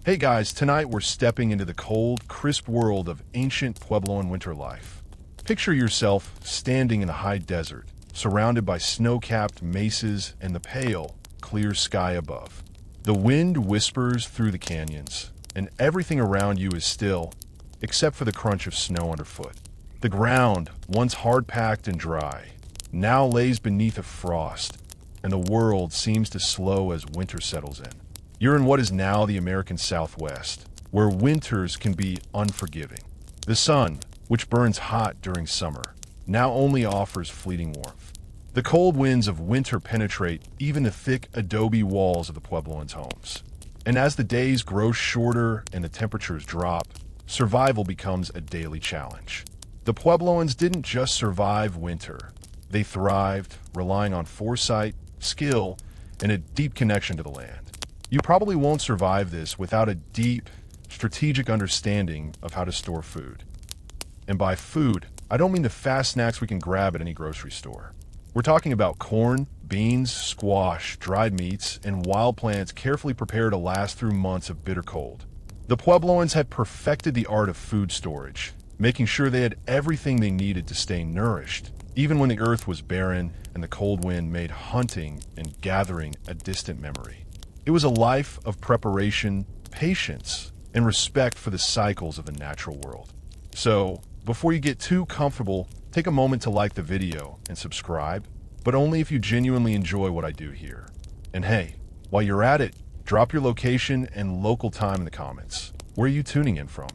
Hey guys, tonight we're stepping into the cold, crisp world of ancient Puebloan winter life. Picture yourself standing in the high desert, surrounded by snow-capped mesas and the pale, clear sky above. The wind whispers through the canyons, and everything around you is still, except for the crunch of snow underfoot. The ground, once hard-packed and dry, now lays beneath a frost, and the world seems to slow as winter settles in. You're in what is now the American Southwest, where winters can be unforgiving. The sun, which burns hot during summer, now only offers fleeting warmth. The cold winds of winter penetrate even the thick adobe walls of the Puebloans' homes. And as the days grow shorter and the temperatures drop, survival becomes a daily challenge. The Puebloans didn't just survive winter. They thrived, relying on foresight, skill, and a deep connection to the land. You probably won't survive this without a deep, strategic understanding of how to store food. And by food, I don't mean the fast snacks we can grab at any grocery store. We're talking about corn, beans, squash, dried meats, and wild plants carefully prepared to last through months of bitter cold. The Puebloans had perfected the art of food storage, making sure they had everything they needed to stay nourished, even when the earth was barren and the cold wind made hunting and gathering a distant memory. It was a life of preparation, patience, and respect for the cycles of the natural world. So, before you get too comfortable, take a moment to like the video and subscribe, but only if you genuinely enjoy what I do here. And hey, while you're at it, drop your location and local time in the comments. Where are you tuning in from?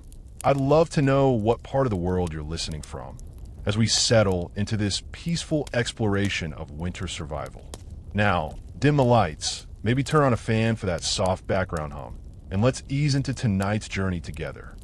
I'd love to know what part of the world you're listening from as we settle into this peaceful exploration of winter survival. Now, dim the lights. Maybe turn on a fan for that soft background hum, and let's ease into tonight's journey together.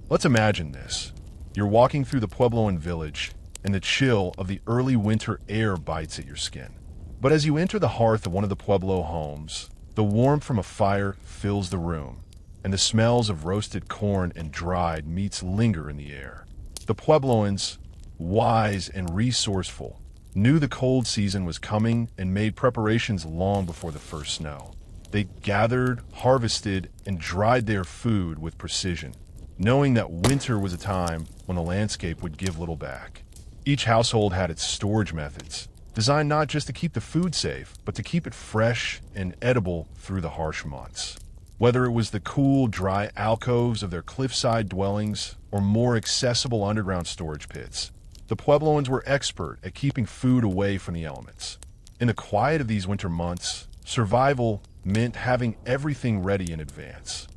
Let's imagine this. You're walking through the Puebloan village, and the chill of the early winter air bites at your skin. But as you enter the hearth of one of the Pueblo homes, the warmth from a fire fills the room, and the smells of roasted corn and dried meats linger in the air. The Puebloans, wise and resourceful, knew the cold season was coming and made preparations long before the first snow. They gathered, harvested, and dried their food with precision, knowing that winter was a time when the landscape would give little back. Each household had its storage methods, designed not just to keep the food safe, but to keep it fresh and edible through the harsh months. Whether it was the cool, dry alcoves of their cliffside dwellings or more accessible underground storage pits, the Puebloans were expert at keeping food away from the elements. In the quiet of these winter months, survival meant having everything ready in advance.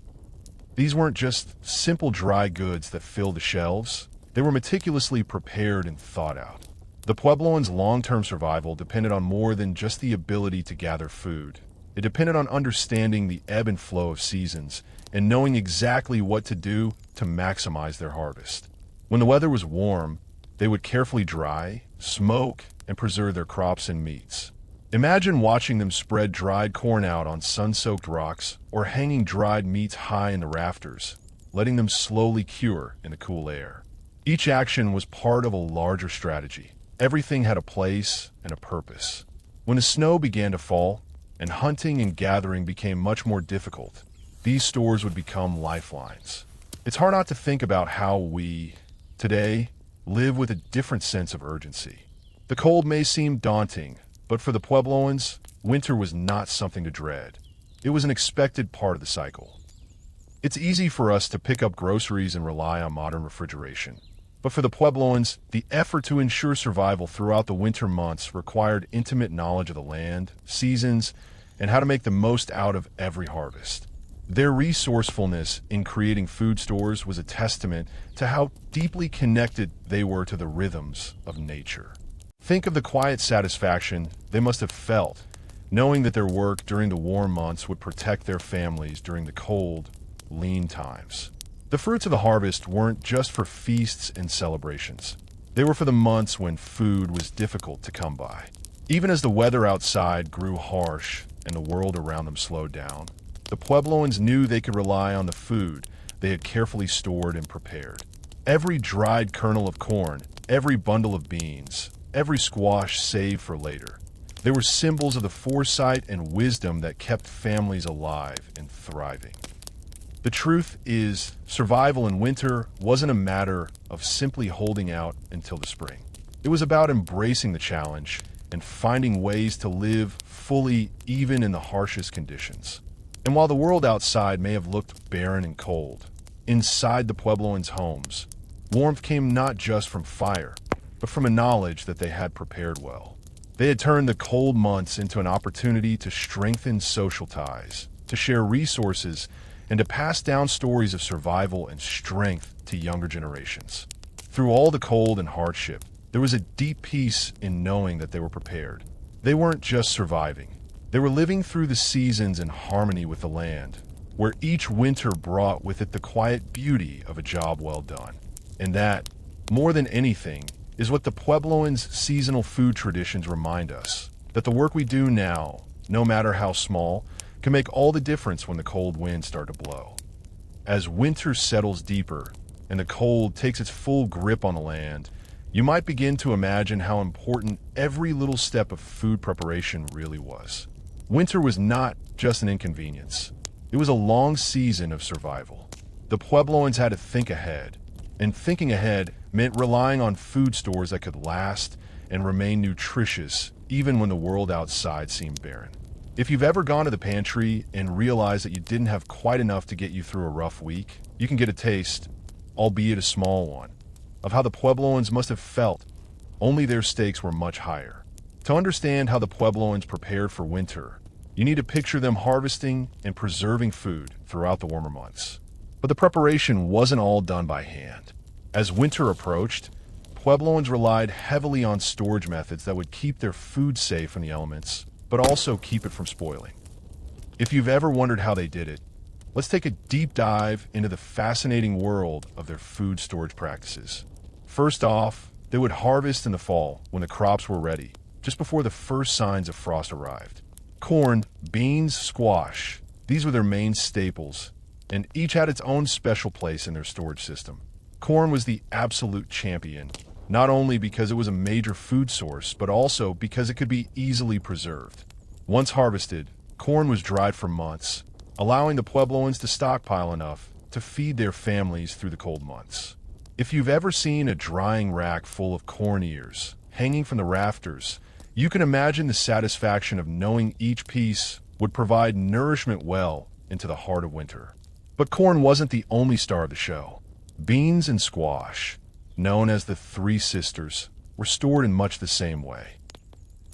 These weren't just simple dry goods that filled the shelves. They were meticulously prepared and thought out. The Puebloans' long-term survival depended on more than just the ability to gather food. It depended on understanding the ebb and flow of seasons and knowing exactly what to do to maximize their harvest. When the weather was warm, they would carefully dry, smoke, and preserve their crops and meats. Imagine watching them spread dried corn out on sun-soaked rocks or hanging dried meats high in the rafters, letting them slowly cure in the cool air. Each action was part of a larger strategy. Everything had a place and a purpose. When the snow began to fall and hunting and gathering became much more difficult, these stores would become lifelines. It's hard not to think about how we, today, live with a different sense of urgency. The cold may seem daunting, but for the Puebloans, winter was not something to dread. It was an expected part of the cycle. It's easy for us to pick up groceries and rely on modern refrigeration. But for the Puebloans, the effort to ensure survival throughout the winter months required intimate knowledge of the land, seasons, and how to make the most out of every harvest. Their resourcefulness in creating food stores was a testament to how deeply connected they were to the rhythms of nature. Think of the quiet satisfaction they must have felt, knowing that their work during the warm months would protect their families during the cold, lean times. The fruits of the harvest weren't just for feasts and celebrations. They were for the months when food was difficult to come by. Even as the weather outside grew harsh and the world around them slowed down, the Puebloans knew they could rely on the food they had carefully stored and prepared. Every dried kernel of corn, every bundle of beans, every squash saved for later. They were symbols of the foresight and wisdom that kept families alive and thriving. The truth is, survival in winter wasn't a matter of simply holding out until the spring. It was about embracing the challenge and finding ways to live fully even in the harshest conditions. And while the world outside may have looked barren and cold, inside the Puebloans' homes, warmth came not just from fire, but from a knowledge that they had prepared well. They had turned the cold months into an opportunity to strengthen social ties, to share resources, and to pass down stories of survival and strength to younger generations. Through all the cold and hardship, there was a deep peace in knowing that they were prepared. They weren't just surviving. They were living through the seasons in harmony with the land, where each winter brought with it the quiet beauty of a job well done. And that, more than anything, is what the Puebloans' seasonal food traditions remind us, that the work we do now, no matter how small, can make all the difference when the cold winds start to blow. As winter settles deeper and the cold takes its full grip on the land, you might begin to imagine how important every little step of food preparation really was. Winter was not just an inconvenience. It was a long season of survival. The Puebloans had to think ahead, and thinking ahead meant relying on food stores that could last and remain nutritious even when the world outside seemed barren. If you've ever gone to the pantry and realized that you didn't have quite enough to get you through a rough week, you can get a taste, albeit a small one, of how the Puebloans must have felt, only their stakes were much higher. To understand how the Puebloans prepared for winter, you need to picture them harvesting and preserving food throughout the warmer months. But the preparation wasn't all done by hand. As winter approached, Puebloans relied heavily on storage methods that would keep their food safe from the elements, but also keep it from spoiling. If you've ever wondered how they did it, let's take a deep dive into the fascinating world of their food storage practices. First off, they would harvest in the fall when the crops were ready, just before the first signs of frost arrived. Corn, beans, squash, these were their main staples, and each had its own special place in their storage system. Corn was the absolute champion, not only because it was a major food source, but also because it could be easily preserved. Once harvested, corn was dried for months, allowing the Puebloans to stockpile enough to feed their families through the cold months. If you've ever seen a drying rack full of corn ears hanging from the rafters, you can imagine the satisfaction of knowing each piece would provide nourishment well into the heart of winter. But corn wasn't the only star of the show. Beans and squash, known as the Three Sisters, were stored in much the same way.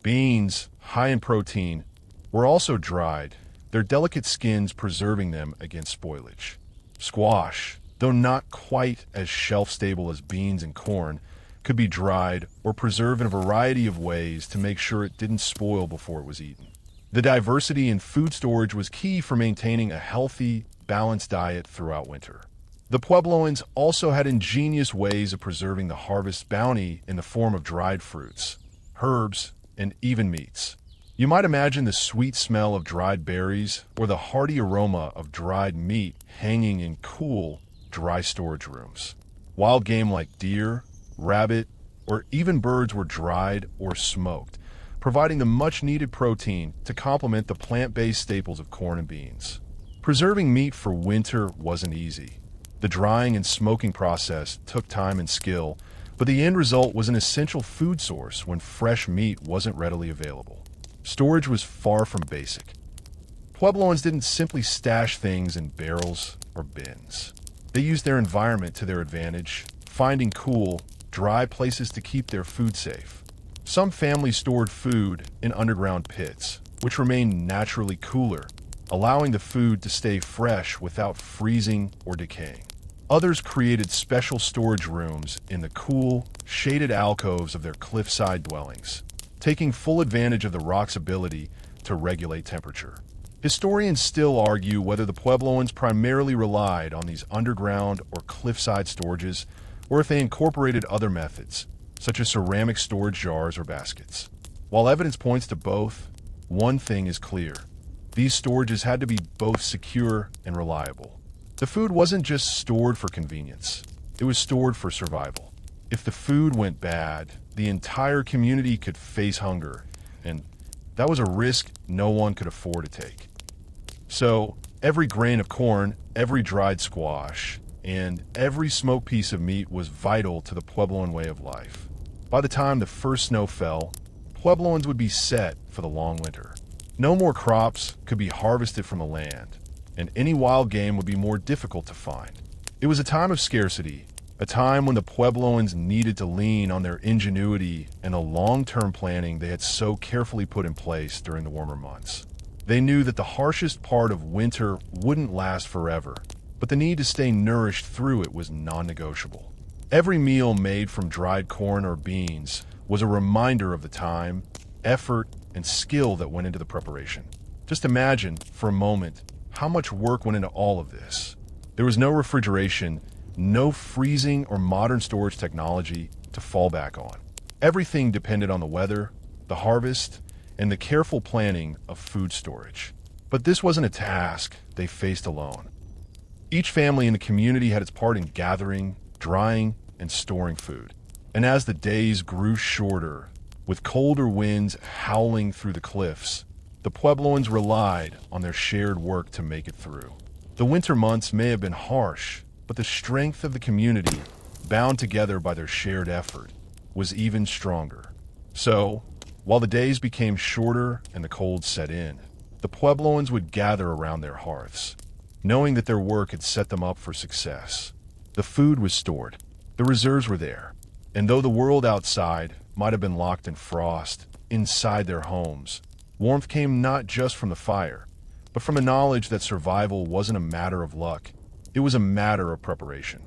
Beans, high in protein, were also dried, their delicate skins preserving them against spoilage. Squash, though not quite as shelf-stable as beans and corn, could be dried or preserved in a variety of ways to make sure it didn't spoil before it was eaten. The diversity in food storage was key for maintaining a healthy, balanced diet throughout winter. The Puebloans also had ingenious ways of preserving the harvest bounty in the form of dried fruits, herbs, and even meats. You might imagine the sweet smell of dried berries or the hearty aroma of dried meat hanging in cool, dry storage rooms. Wild game like deer, rabbit, or even birds were dried or smoked, providing the much-needed protein to complement the plant-based staples of corn and beans. Preserving meat for winter wasn't easy. The drying and smoking process took time and skill, but the end result was an essential food source when fresh meat wasn't readily available. Storage was far from basic. Puebloans didn't simply stash things in barrels or bins. They used their environment to their advantage, finding cool, dry places to keep their food safe. Some families stored food in underground pits, which remained naturally cooler, allowing the food to stay fresh without freezing or decaying. Others created special storage rooms in the cool, shaded alcoves of their cliffside dwellings, taking full advantage of the rock's ability to regulate temperature. Historians still argue whether the Puebloans primarily relied on these underground or cliffside storages, or if they incorporated other methods, such as ceramic storage jars or baskets. While evidence points to both, one thing is clear. These storages had to be both secure and reliable. The food wasn't just stored for convenience, it was stored for survival. If the food went bad, the entire community could face hunger, and that was a risk no one could afford to take. So, Every grain of corn, every dried squash, and every smoked piece of meat was vital to the Puebloan way of life. By the time the first snow fell, Puebloans would be set for the long winter. No more crops could be harvested from the land, and any wild game would be more difficult to find. It was a time of scarcity, a time when the Puebloans needed to lean on their ingenuity and the long-term planning they had so carefully put in place during the warmer months. They knew that the harshest part of winter wouldn't last forever, but the need to stay nourished through it was non-negotiable. Every meal made from dried corn or beans was a reminder of the time, effort, and skill that went into the preparation. Just imagine, for a moment, how much work went into all of this. There was no refrigeration, no freezing or modern storage technology to fall back on. Everything depended on the weather, the harvest, and the careful planning of food storage. But this wasn't a task they faced alone. Each family in the community had its part in gathering, drying, and storing food. And as the days grew shorter, with colder winds howling through the cliffs, the Puebloans relied on their shared work to make it through. The winter months may have been harsh, but the strength of the community, bound together by their shared effort, was even stronger. So, while the days became shorter and the cold set in, the Puebloans would gather around their hearths, knowing that their work had set them up for success. The food was stored, the reserves were there, and though the world outside might have been locked in frost, inside their homes, warmth came not just from the fire, but from the knowledge that survival wasn't a matter of luck, it was a matter of preparation.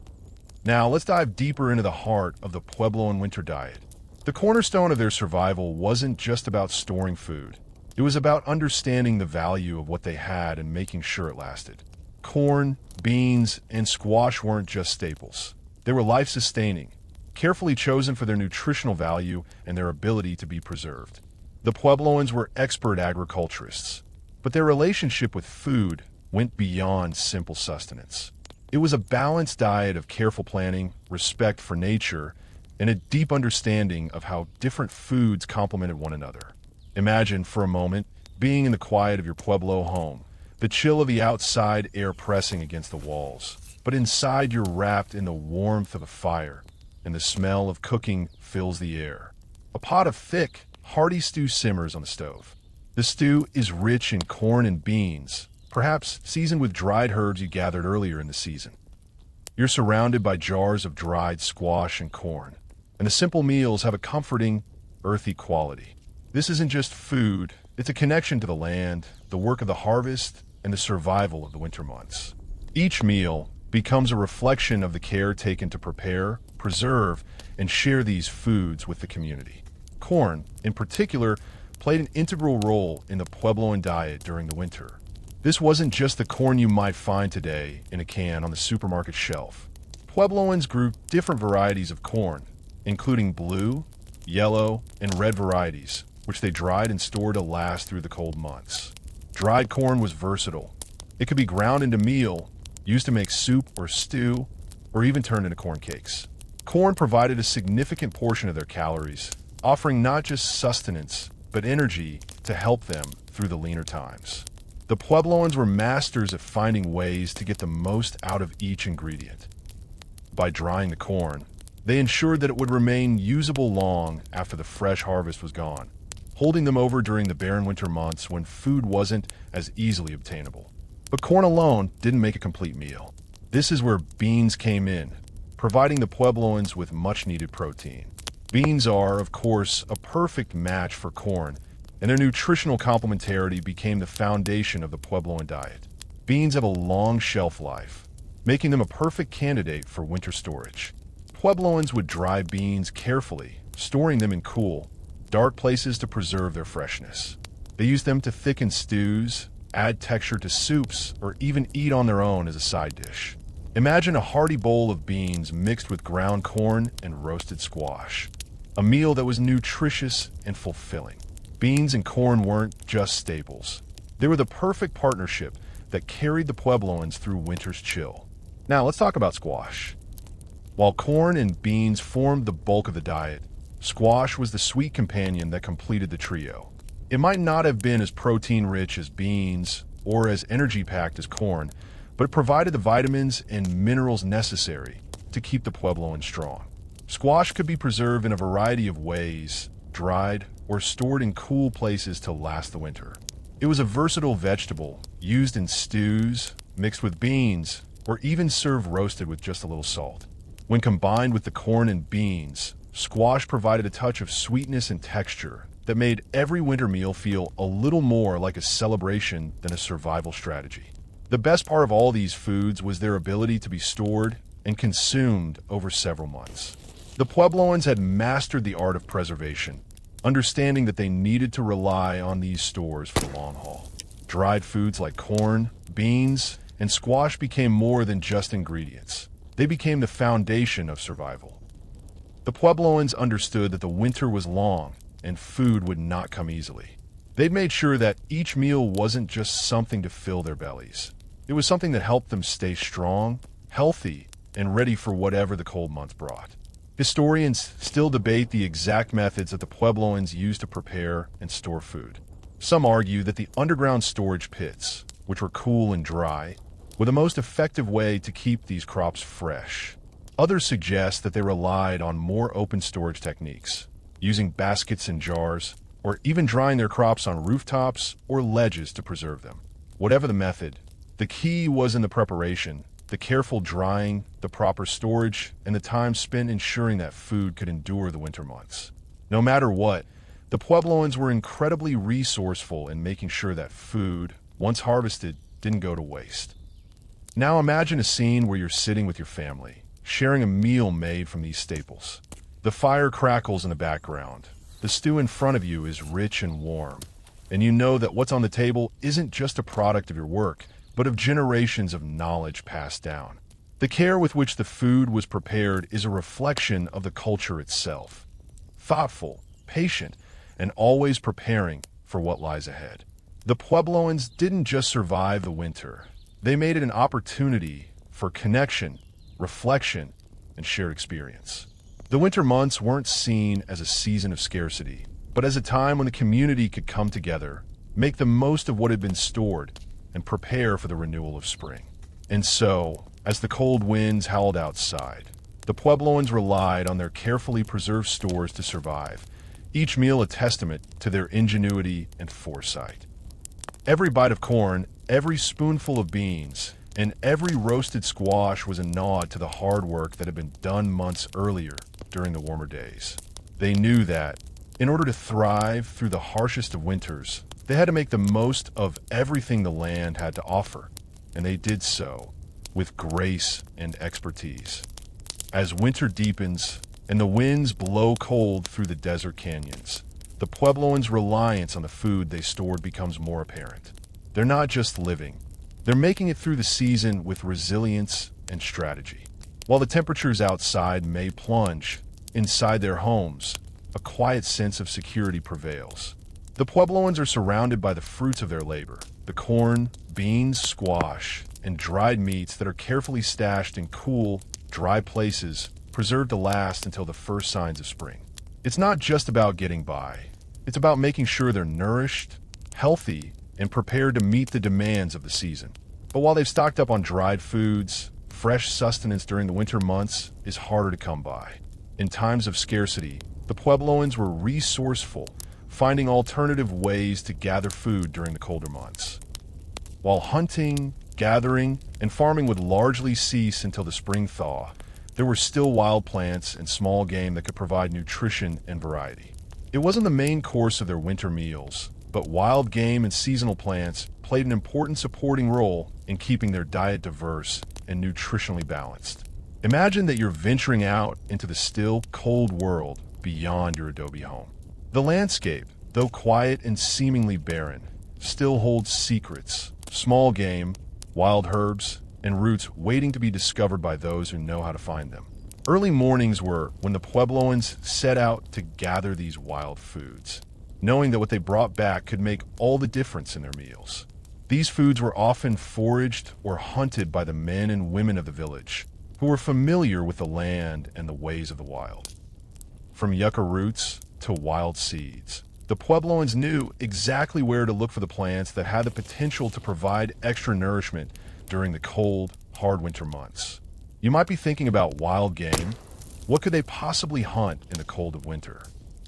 Now, let's dive deeper into the heart of the Puebloan winter diet. The cornerstone of their survival wasn't just about storing food. It was about understanding the value of what they had and making sure it lasted. Corn, beans, and squash weren't just staples. They were life-sustaining, carefully chosen for their nutritional value and their ability to be preserved. The Puebloans were expert agriculturists, but their relationship with food went beyond simple sustenance. It was a balanced diet of careful planning, respect for nature, and a deep understanding of how different foods complemented one another. Imagine, for a moment, being in the quiet of your Pueblo home, the chill of the outside air pressing against the walls, but inside you're wrapped in the warmth of a fire, and the smell of cooking fills the air. A pot of thick, hearty stew simmers on the stove. The stew is rich in corn and beans, perhaps seasoned with dried herbs you gathered earlier in the season. You're surrounded by jars of dried squash and corn, and the simple meals have a comforting, earthy quality. This isn't just food, it's a connection to the land, the work of the harvest, and the survival of the winter months. Each meal becomes a reflection of the care taken to prepare, preserve, and share these foods with the community. Corn, in particular, played an integral role in the Puebloan diet during the winter. This wasn't just the corn you might find today in a can on the supermarket shelf. Puebloans grew different varieties of corn, including blue, yellow, and red varieties, which they dried and stored to last through the cold months. Dried corn was versatile. It could be ground into meal, used to make soup or stew, or even turned into corn cakes. Corn provided a significant portion of their calories, offering not just sustenance, but energy to help them through the leaner times. The Puebloans were masters at finding ways to get the most out of each ingredient. By drying the corn, they ensured that it would remain usable long after the fresh harvest was gone, holding them over during the barren winter months when food wasn't as easily obtainable. But corn alone didn't make a complete meal. This is where beans came in, providing the Puebloans with much-needed protein. Beans are, of course, a perfect match for corn, and their nutritional complementarity became the foundation of the Puebloan diet. Beans have a long shelf life, making them a perfect candidate for winter storage. Puebloans would dry beans carefully, storing them in cool, dark places to preserve their freshness. They used them to thicken stews, add texture to soups, or even eat on their own as a side dish. Imagine a hearty bowl of beans mixed with ground corn and roasted squash, a meal that was nutritious and fulfilling. Beans and corn weren't just staples. They were the perfect partnership that carried the Puebloans through winter's chill. Now, let's talk about squash. While corn and beans formed the bulk of the diet, squash was the sweet companion that completed the trio. It might not have been as protein-rich as beans or as energy-packed as corn, but it provided the vitamins and minerals necessary to keep the Puebloan strong. Squash could be preserved in a variety of ways, dried or stored in cool places to last the winter. It was a versatile vegetable, used in stews, mixed with beans, or even served roasted with just a little salt. When combined with the corn and beans, squash provided a touch of sweetness and texture that made every winter meal feel a little more like a celebration than a survival strategy. The best part of all these foods was their ability to be stored and consumed over several months. The Puebloans had mastered the art of preservation, understanding that they needed to rely on these stores for the long haul. Dried foods like corn, beans, and squash became more than just ingredients. They became the foundation of survival. The Puebloans understood that the winter was long and food would not come easily. They'd made sure that each meal wasn't just something to fill their bellies. It was something that helped them stay strong, healthy, and ready for whatever the cold months brought. Historians still debate the exact methods that the Puebloans used to prepare and store food. Some argue that the underground storage pits, which were cool and dry, were the most effective way to keep these crops fresh. Others suggest that they relied on more open storage techniques, using baskets and jars, or even drying their crops on rooftops or ledges to preserve them. Whatever the method, the key was in the preparation, the careful drying, the proper storage, and the time spent ensuring that food could endure the winter months. No matter what, the Puebloans were incredibly resourceful in making sure that food, once harvested, didn't go to waste. Now imagine a scene where you're sitting with your family, sharing a meal made from these staples. The fire crackles in the background. The stew in front of you is rich and warm, and you know that what's on the table isn't just a product of your work, but of generations of knowledge passed down. The care with which the food was prepared is a reflection of the culture itself. Thoughtful, patient, and always preparing for what lies ahead. The Puebloans didn't just survive the winter. They made it an opportunity for connection, reflection, and shared experience. The winter months weren't seen as a season of scarcity, but as a time when the community could come together, make the most of what had been stored, and prepare for the renewal of spring. And so, as the cold winds howled outside, the Puebloans relied on their carefully preserved stores to survive, each meal a testament to their ingenuity and foresight. Every bite of corn, every spoonful of beans, and every roasted squash was a nod to the hard work that had been done months earlier during the warmer days. They knew that, in order to thrive through the harshest of winters, they had to make the most of everything the land had to offer, and they did so with grace and expertise. As winter deepens and the winds blow cold through the desert canyons, the Puebloans' reliance on the food they stored becomes more apparent. They're not just living, they're making it through the season with resilience and strategy. While the temperatures outside may plunge, inside their homes, a quiet sense of security prevails. The Puebloans are surrounded by the fruits of their labor, the corn, beans, squash, and dried meats that are carefully stashed in cool, dry places, preserved to last until the first signs of spring. It's not just about getting by. It's about making sure they're nourished, healthy, and prepared to meet the demands of the season. But while they've stocked up on dried foods, fresh sustenance during the winter months is harder to come by. In times of scarcity, the Puebloans were resourceful, finding alternative ways to gather food during the colder months. While hunting, gathering, and farming would largely cease until the spring thaw, there were still wild plants and small game that could provide nutrition and variety. It wasn't the main course of their winter meals, but wild game and seasonal plants played an important supporting role in keeping their diet diverse and nutritionally balanced. Imagine that you're venturing out into the still, cold world beyond your adobe home. The landscape, though quiet and seemingly barren, still holds secrets, small game, wild herbs, and roots waiting to be discovered by those who know how to find them. Early mornings were when the Puebloans set out to gather these wild foods, knowing that what they brought back could make all the difference in their meals. These foods were often foraged or hunted by the men and women of the village, who were familiar with the land and the ways of the wild. From yucca roots to wild seeds, The Puebloans knew exactly where to look for the plants that had the potential to provide extra nourishment during the cold, hard winter months. You might be thinking about wild game. What could they possibly hunt in the cold of winter?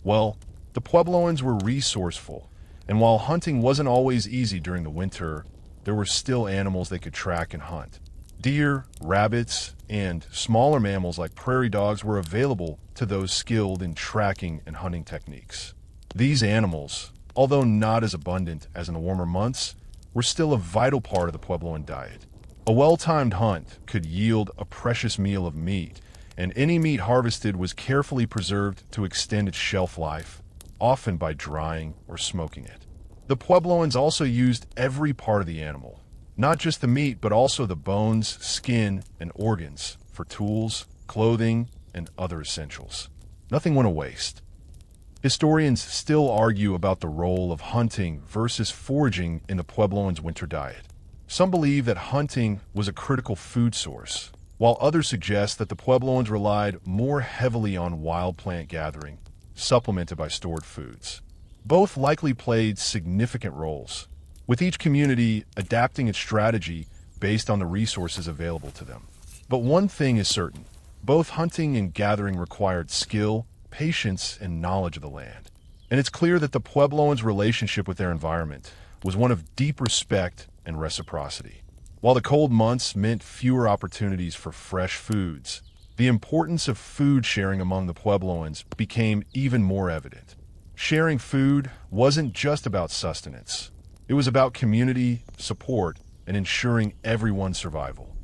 Well, the Puebloans were resourceful, and while hunting wasn't always easy during the winter, there were still animals they could track and hunt. Deer, rabbits, and smaller mammals like prairie dogs were available to those skilled in tracking and hunting techniques. These animals, although not as abundant as in the warmer months, were still a vital part of the Puebloan diet. A well-timed hunt could yield a precious meal of meat, and any meat harvested was carefully preserved to extend its shelf life, often by drying or smoking it. The Puebloans also used every part of the animal, not just the meat but also the bones, skin, and organs, for tools, clothing, and other essentials. Nothing went to waste. Historians still argue about the role of hunting versus foraging in the Puebloans' winter diet. Some believe that hunting was a critical food source, while others suggest that the Puebloans relied more heavily on wild plant gathering, supplemented by stored foods. Both likely played significant roles, with each community adapting its strategy based on the resources available to them. But one thing is certain: both hunting and gathering required skill, patience, and knowledge of the land. And it's clear that the Puebloans' relationship with their environment was one of deep respect and reciprocity. While the cold months meant fewer opportunities for fresh foods, the importance of food sharing among the Puebloans became even more evident. Sharing food wasn't just about sustenance. It was about community, support, and ensuring everyone's survival.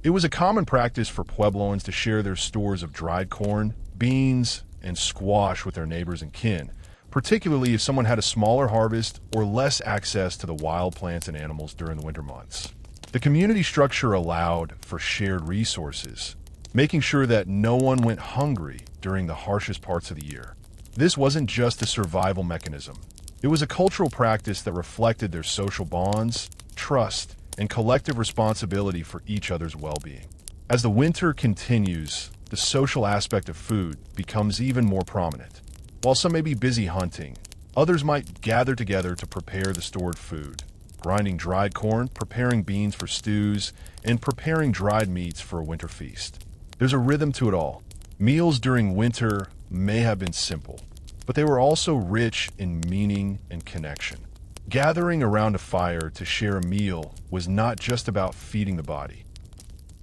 It was a common practice for Puebloans to share their stores of dried corn, beans, and squash with their neighbors and kin, particularly if someone had a smaller harvest or less access to the wild plants and animals during the winter months. The community structure allowed for shared resources, making sure that no one went hungry during the harshest parts of the year. This wasn't just a survival mechanism. It was a cultural practice that reflected their social bonds, trust, and collective responsibility for each other's well-being. As the winter continues, the social aspect of food becomes even more prominent. While some may be busy hunting, others might gather together to prepare the stored food, grinding dried corn, preparing beans for stews, and preparing dried meats for a winter feast. There's a rhythm to it all. Meals during winter may have been simple, but they were also rich in meaning and connection. Gathering around a fire to share a meal was not just about feeding the body.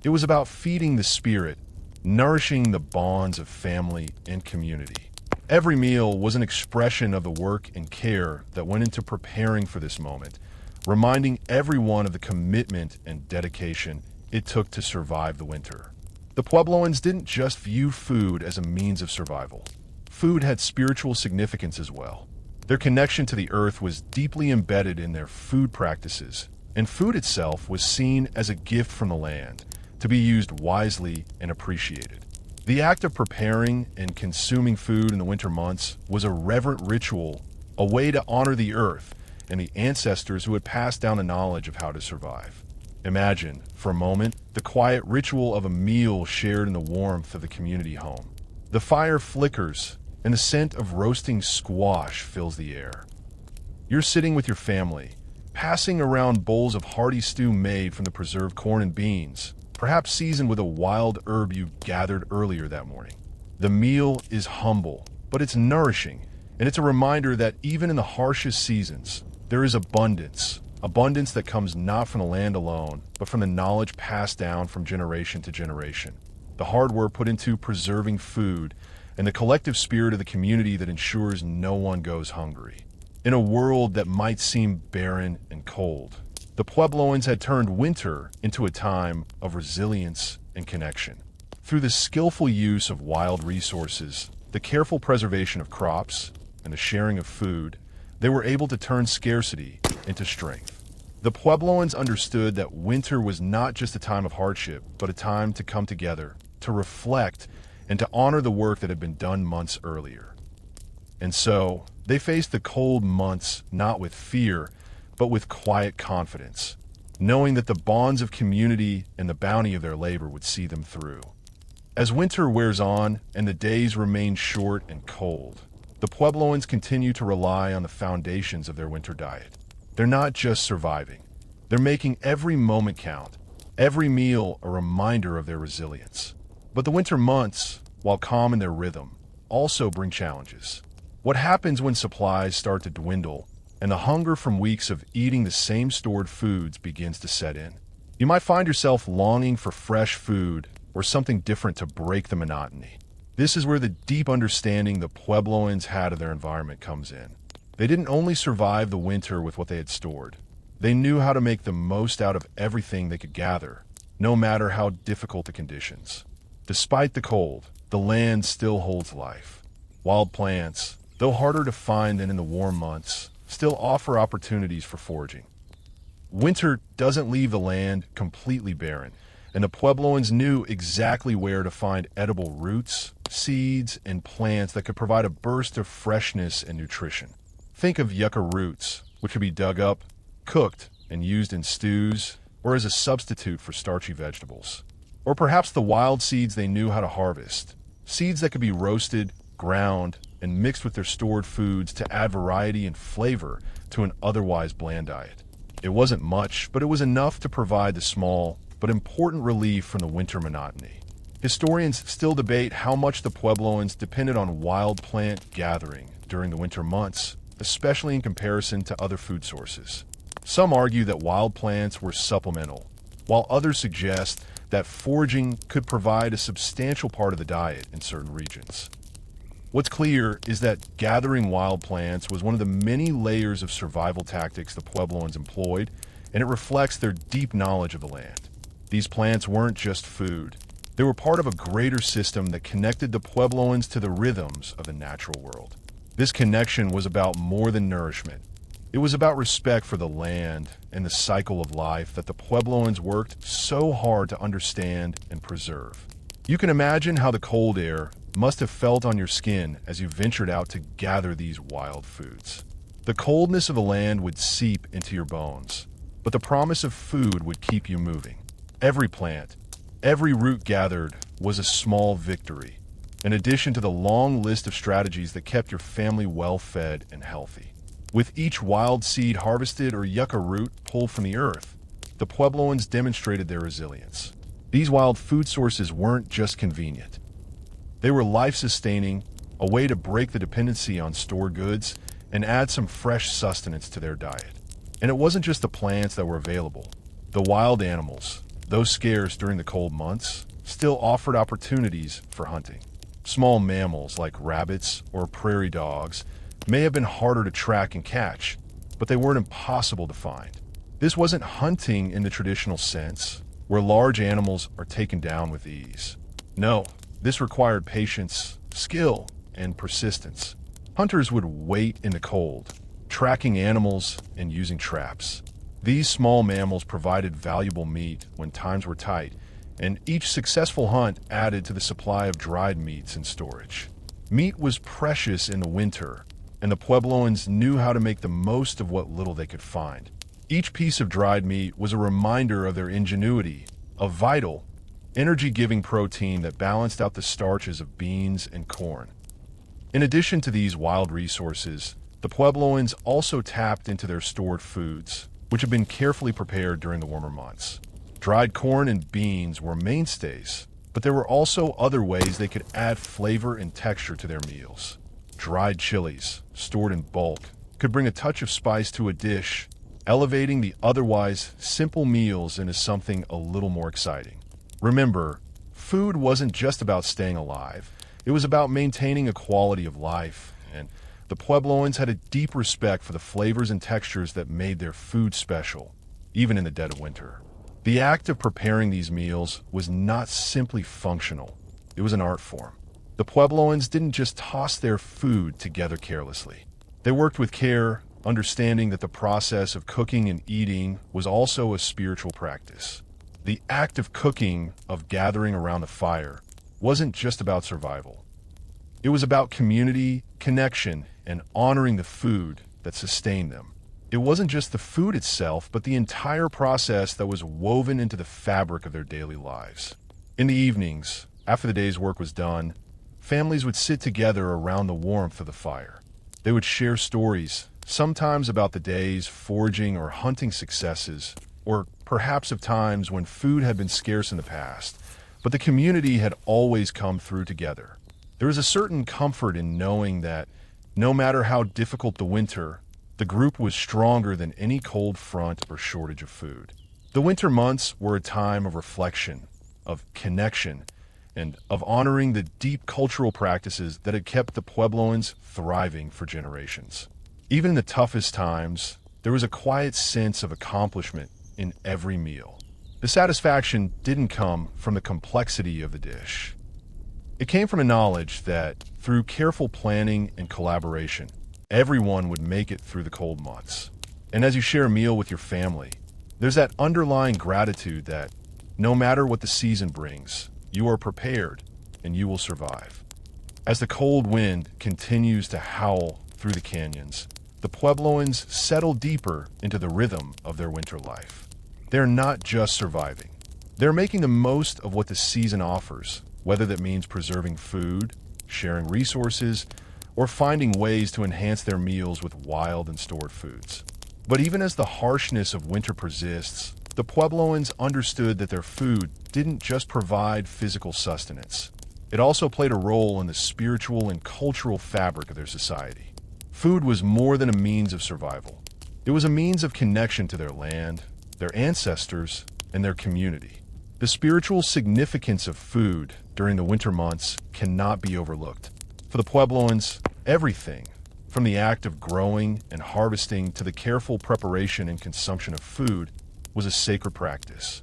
It was about feeding the spirit, nourishing the bonds of family and community. Every meal was an expression of the work and care that went into preparing for this moment, reminding everyone of the commitment and dedication it took to survive the winter. The Puebloans didn't just view food as a means of survival. Food had spiritual significance as well. Their connection to the earth was deeply embedded in their food practices, and food itself was seen as a gift from the land, to be used wisely and appreciated. The act of preparing and consuming food in the winter months was a reverent ritual, a way to honor the earth and the ancestors who had passed down the knowledge of how to survive. Imagine, for a moment, the quiet ritual of a meal shared in the warmth of the community home. The fire flickers, and the scent of roasting squash fills the air. You're sitting with your family, passing around bowls of hearty stew made from the preserved corn and beans, perhaps seasoned with a wild herb you gathered earlier that morning. The meal is humble, but it's nourishing, and it's a reminder that even in the harshest seasons, there is abundance that comes not from the land alone, but from the knowledge passed down from generation to generation. The hard work put into preserving food, and the collective spirit of the community that ensures no one goes hungry. In a world that might seem barren and cold, the Puebloans had turned winter into a time of resilience and connection. Through the skillful use of wild resources, the careful preservation of crops, and the sharing of food, they were able to turn scarcity into strength. The Puebloans understood that winter was not just a time of hardship, but a time to come together, to reflect, and to honor the work that had been done months earlier. And so, they faced the cold months not with fear, but with quiet confidence, knowing that the bonds of community and the bounty of their labor would see them through. As winter wears on and the days remain short and cold, the Puebloans continue to rely on the foundations of their winter diet. They're not just surviving. They're making every moment count, every meal a reminder of their resilience. But the winter months, while calm in their rhythm, also bring challenges. What happens when supplies start to dwindle and the hunger from weeks of eating the same stored foods begins to set in? You might find yourself longing for fresh food or something different to break the monotony. This is where the deep understanding the Puebloans had of their environment comes in. They didn't only survive the winter with what they had stored. They knew how to make the most out of everything they could gather, no matter how difficult the conditions. Despite the cold, the land still holds life. Wild plants, though harder to find than in the warm months, still offer opportunities for foraging. Winter doesn't leave the land completely barren, and the Puebloans knew exactly where to find edible roots, seeds, and plants that could provide a burst of freshness and nutrition. Think of yucca roots, which could be dug up, cooked, and used in stews, or as a substitute for starchy vegetables. Or perhaps the wild seeds they knew how to harvest, seeds that could be roasted, ground, and mixed with their stored foods to add variety and flavor to an otherwise bland diet. It wasn't much, but it was enough to provide the small but important relief from the winter monotony. Historians still debate how much the Puebloans depended on wild plant gathering during the winter months, especially in comparison to other food sources. Some argue that wild plants were supplemental, while others suggest that foraging could provide a substantial part of the diet in certain regions. What's clear is that gathering wild plants was one of the many layers of survival tactics the Puebloans employed, and it reflects their deep knowledge of the land. These plants weren't just food. They were part of a greater system that connected the Puebloans to the rhythms of the natural world. This connection was about more than nourishment. It was about respect for the land and the cycle of life that the Puebloans worked so hard to understand and preserve. You can imagine how the cold air must have felt on your skin as you ventured out to gather these wild foods. The coldness of the land would seep into your bones, but the promise of food would keep you moving. Every plant, every root gathered was a small victory, in addition to the long list of strategies that kept your family well-fed and healthy. With each wild seed harvested or yucca root pulled from the earth, the Puebloans demonstrated their resilience. These wild food sources weren't just convenient. They were life-sustaining, a way to break the dependency on stored goods and add some fresh sustenance to their diet. And it wasn't just the plants that were available. The wild animals, though scarce during the cold months, still offered opportunities for hunting. Small mammals like rabbits or prairie dogs may have been harder to track and catch, but they weren't impossible to find. This wasn't hunting in the traditional sense, where large animals are taken down with ease. No, this required patience, skill, and persistence. Hunters would wait in the cold, tracking animals and using traps. These small mammals provided valuable meat when times were tight, and each successful hunt added to the supply of dried meats in storage. Meat was precious in the winter, and the Puebloans knew how to make the most of what little they could find. Each piece of dried meat was a reminder of their ingenuity, a vital, energy-giving protein that balanced out the starches of beans and corn. In addition to these wild resources, the Puebloans also tapped into their stored foods, which had been carefully prepared during the warmer months. Dried corn and beans were mainstays, but there were also other ways they could add flavor and texture to their meals. Dried chilies, stored in bulk, could bring a touch of spice to a dish, elevating the otherwise simple meals into something a little more exciting. Remember, food wasn't just about staying alive. It was about maintaining a quality of life, and the Puebloans had a deep respect for the flavors and textures that made their food special, even in the dead of winter. The act of preparing these meals was not simply functional. It was an art form. The Puebloans didn't just toss their food together carelessly. They worked with care, understanding that the process of cooking and eating was also a spiritual practice. The act of cooking, of gathering around the fire, wasn't just about survival. It was about community, connection, and honoring the food that sustained them. It wasn't just the food itself, but the entire process that was woven into the fabric of their daily lives. In the evenings, after the day's work was done, families would sit together around the warmth of the fire. They would share stories, sometimes about the day's foraging or hunting successes, or perhaps of times when food had been scarce in the past, but the community had always come through together. There was a certain comfort in knowing that, no matter how difficult the winter, the group was stronger than any cold front or shortage of food. The winter months were a time of reflection, of connection, and of honoring the deep cultural practices that had kept the Puebloans thriving for generations. Even in the toughest times, there was a quiet sense of accomplishment in every meal. The satisfaction didn't come from the complexity of the dish. It came from a knowledge that, through careful planning and collaboration, everyone would make it through the cold months. And as you share a meal with your family, there's that underlying gratitude that, no matter what the season brings, you are prepared and you will survive. As the cold wind continues to howl through the canyons, the Puebloans settle deeper into the rhythm of their winter life. They're not just surviving. They're making the most of what the season offers, whether that means preserving food, sharing resources, or finding ways to enhance their meals with wild and stored foods. But even as the harshness of winter persists, the Puebloans understood that their food didn't just provide physical sustenance. It also played a role in the spiritual and cultural fabric of their society. Food was more than a means of survival. It was a means of connection to their land, their ancestors, and their community. The spiritual significance of food during the winter months cannot be overlooked. For the Puebloans, everything, from the act of growing and harvesting to the careful preparation and consumption of food, was a sacred practice.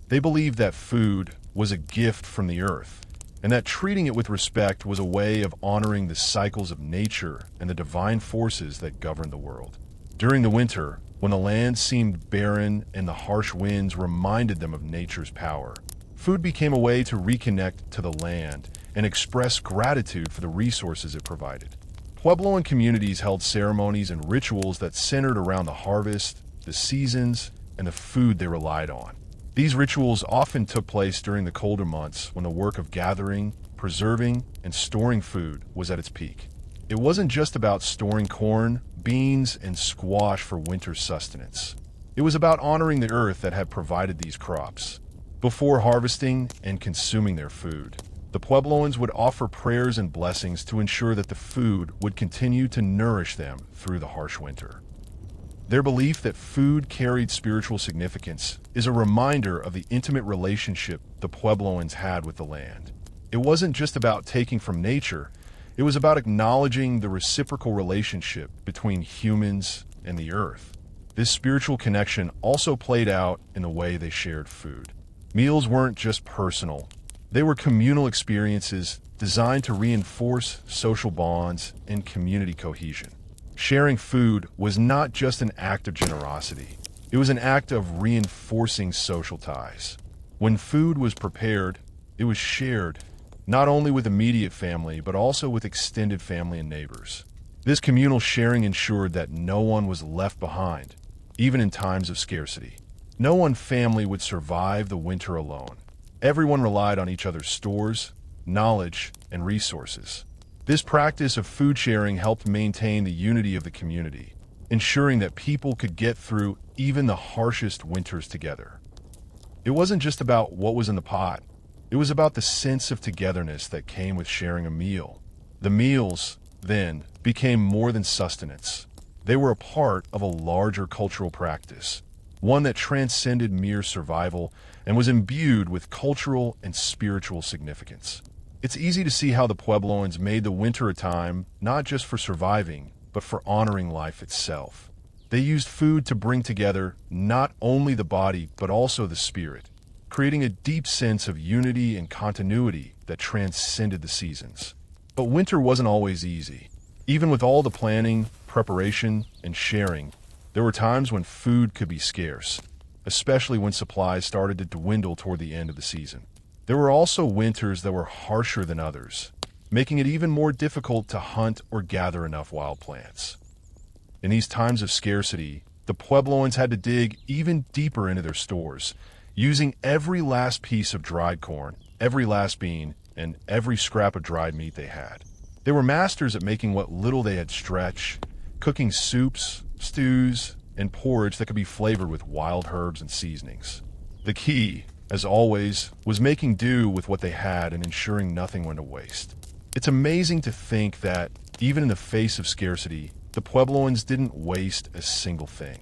They believed that food was a gift from the earth, and that treating it with respect was a way of honoring the cycles of nature and the divine forces that govern the world. During the winter, when the land seemed barren and the harsh winds reminded them of nature's power, food became a way to reconnect to the land and express gratitude for the resources it provided. Puebloan communities held ceremonies and rituals that centered around the harvest, the seasons, and the food they relied on. These rituals often took place during the colder months when the work of gathering, preserving, and storing food was at its peak. It wasn't just about storing corn, beans, and squash for winter sustenance. It was about honoring the earth that had provided these crops. Before harvesting and consuming their food, the Puebloans would offer prayers and blessings to ensure that the food would continue to nourish them through the harsh winter. Their belief that food carried spiritual significance is a reminder of the intimate relationship the Puebloans had with the land. It wasn't just about taking from nature, it was about acknowledging the reciprocal relationship between humans and the earth. This spiritual connection also played out in the way they shared food. Meals weren't just personal, they were communal experiences designed to reinforce social bonds and community cohesion. Sharing food was not just an act of generosity, it was an act of reinforcing social ties. When food was prepared, it was shared, not only with immediate family, but also with extended family and neighbors. This communal sharing ensured that no one was left behind, even in times of scarcity. No one family would survive the winter alone. Everyone relied on each other's stores, knowledge, and resources. This practice of food sharing helped maintain the unity of the community, ensuring that people could get through even the harshest winters together. It wasn't just about what was in the pot. It was about the sense of togetherness that came with sharing a meal. The meals, then, became more than sustenance. They were a part of a larger cultural practice, one that transcended mere survival and was imbued with cultural and spiritual significance. It's easy to see how the Puebloans made the winter a time not just for surviving, but for honoring life itself. They used food to bring together not only the body, but also the spirit, creating a deep sense of unity and continuity that transcended the seasons. But winter wasn't always easy. Even with all the planning, preparation, and sharing, there were times when food could be scarce, especially when supplies started to dwindle toward the end of the season. There were also winters that were harsher than others, making it even more difficult to hunt or gather enough wild plants. In these times of scarcity, the Puebloans had to dig even deeper into their stores, using every last piece of dried corn, every last bean, and every scrap of dried meat they had. They were masters at making what little they had stretch, cooking soups, stews, and porridge that could be flavored with wild herbs and seasonings. The key, as always, was making do with what they had and ensuring nothing went to waste. It's amazing to think that, even in the face of scarcity, the Puebloans didn't waste a single thing.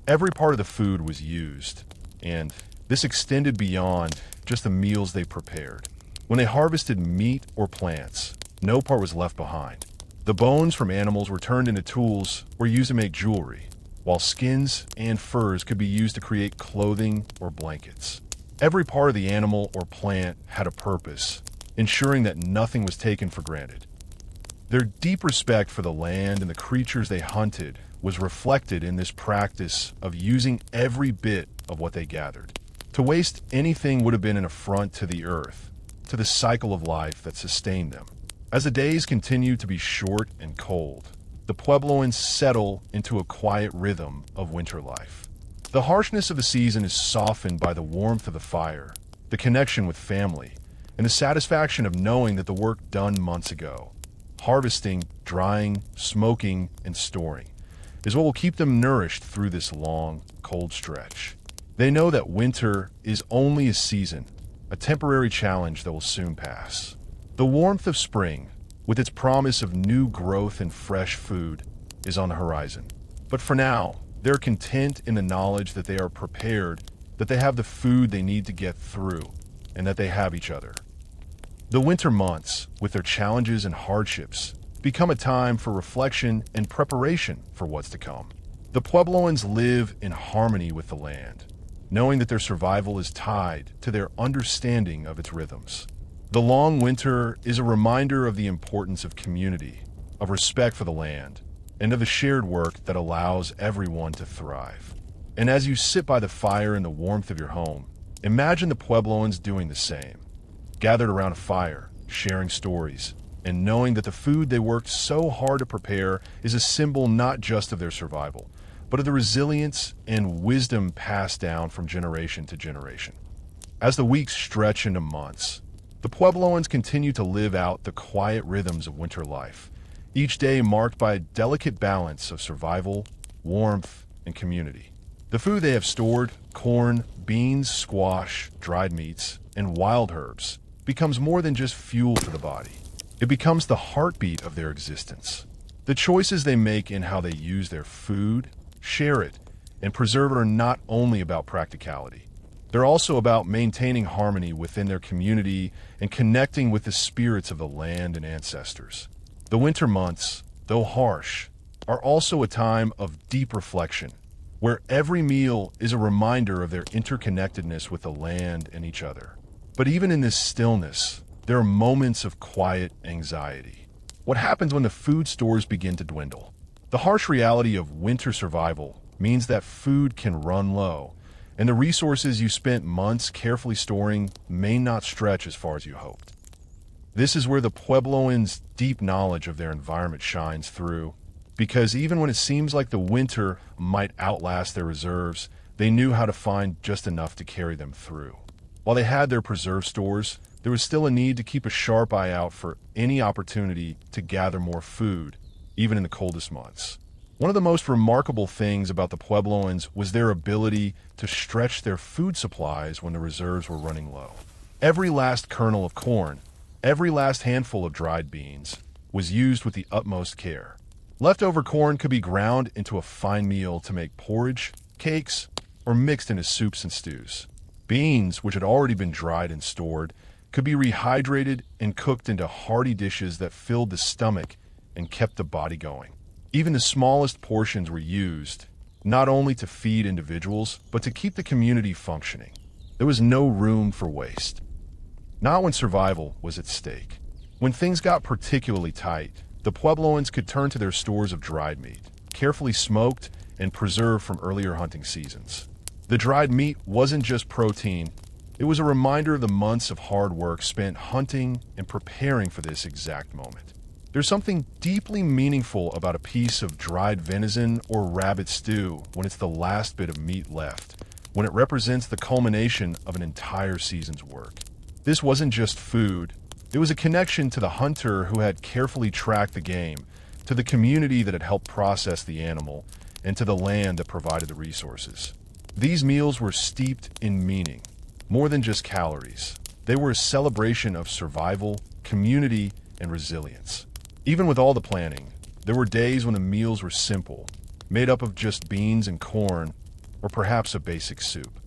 Every part of the food was used, and this extended beyond just the meals they prepared. When they harvested meat or plants, no part was left behind. The bones from animals were turned into tools or used to make jewelry, while skins and furs could be used to create clothing or blankets. Every part of the animal or plant had a purpose, ensuring that nothing was taken for granted. Their deep respect for the land and the creatures they hunted was reflected in this practice of using every bit of what they gathered. To waste anything would have been an affront to the earth, to the cycle of life that sustained them. As the days continued to be short and cold, the Puebloans settle into a quiet rhythm of winter life. The harshness of the season is softened by the warmth of the fire, the connection with family, and the satisfaction of knowing that the work done months ago, harvesting, drying, smoking, and storing, is what will keep them nourished through this long, cold stretch. They know that winter is only a season, a temporary challenge that will soon pass. The warmth of spring, with its promise of new growth and fresh food, is on the horizon. But for now, they're content in the knowledge that they are prepared, that they have the food they need to get through, and that they have each other. The winter months, with their challenges and hardships, become a time for reflection and preparation for what's to come. The Puebloans live in harmony with the land, knowing that their survival is tied to their understanding of its rhythms. The long winter is a reminder of the importance of community, of respect for the land, and of the shared work that allows everyone to thrive. And as you sit by the fire in the warmth of your home, imagine the Puebloans doing the same, gathered around a fire, sharing stories, and knowing that the food they worked so hard to prepare is a symbol not just of their survival, but of the resilience and wisdom passed down from generation to generation. As the weeks stretch into months, the Puebloans continue to live out the quiet rhythms of winter life, each day marked by a delicate balance of survival, warmth, and community. The food they have stored, corn, beans, squash, dried meats, and wild herbs, becomes more than just fuel for the body. It becomes the heartbeat of their existence. The choices they make in how they use their food, share it, and preserve it are not only about practicality. They're also about maintaining harmony within their community and connecting with the spirits of the land and ancestors. The winter months, though harsh, are also a time of deep reflection, where every meal is a reminder of their interconnectedness with the land and each other. But even in this stillness, there are moments of quiet anxiety. What happens when the food stores begin to dwindle? The harsh reality of winter survival means that food can run low, and the resources you spent months carefully storing may not stretch as far as you hoped. This is where the Puebloans' deep knowledge of their environment shines through, because even when it seems like the winter might outlast their reserves, they knew how to find just enough to carry them through. While they had their preserve stores, there was still a need to keep a sharp eye out for any opportunity to gather more food, even in the coldest months. One of the most remarkable things about the Puebloans was their ability to stretch their food supplies when the reserves were running low. Every last kernel of corn, every last handful of dried beans, was used with the utmost care. Leftover corn could be ground into a fine meal to make porridge, cakes, or mixed into soups and stews. Beans, which had already been dried and stored, could be rehydrated and cooked into hearty dishes that filled the stomach and kept the body going. Even the smallest portions were used, not only to feed individuals, but to keep the community functioning. There was no room for waste. Not when survival was at stake. When things got particularly tight, the Puebloans could turn to their stores of dried meat, carefully smoked and preserved from earlier hunting seasons. The dried meat wasn't just protein, it was a reminder of the months of hard work spent hunting and preparing for this exact moment. There's something deeply meaningful about a piece of dried venison or rabbit stew when it's the last bit of meat left, when it represents the culmination of an entire season's work. This wasn't just food, It was a connection to the hunter who had carefully tracked the game, to the community that had helped process the animal, and to the land that provided the resources. These meals were steeped in meaning, more than just calories. They were a celebration of survival, community, and resilience. Even with all the planning, there were days when the meals were simple, made up of just beans and corn, or perhaps a basic soup.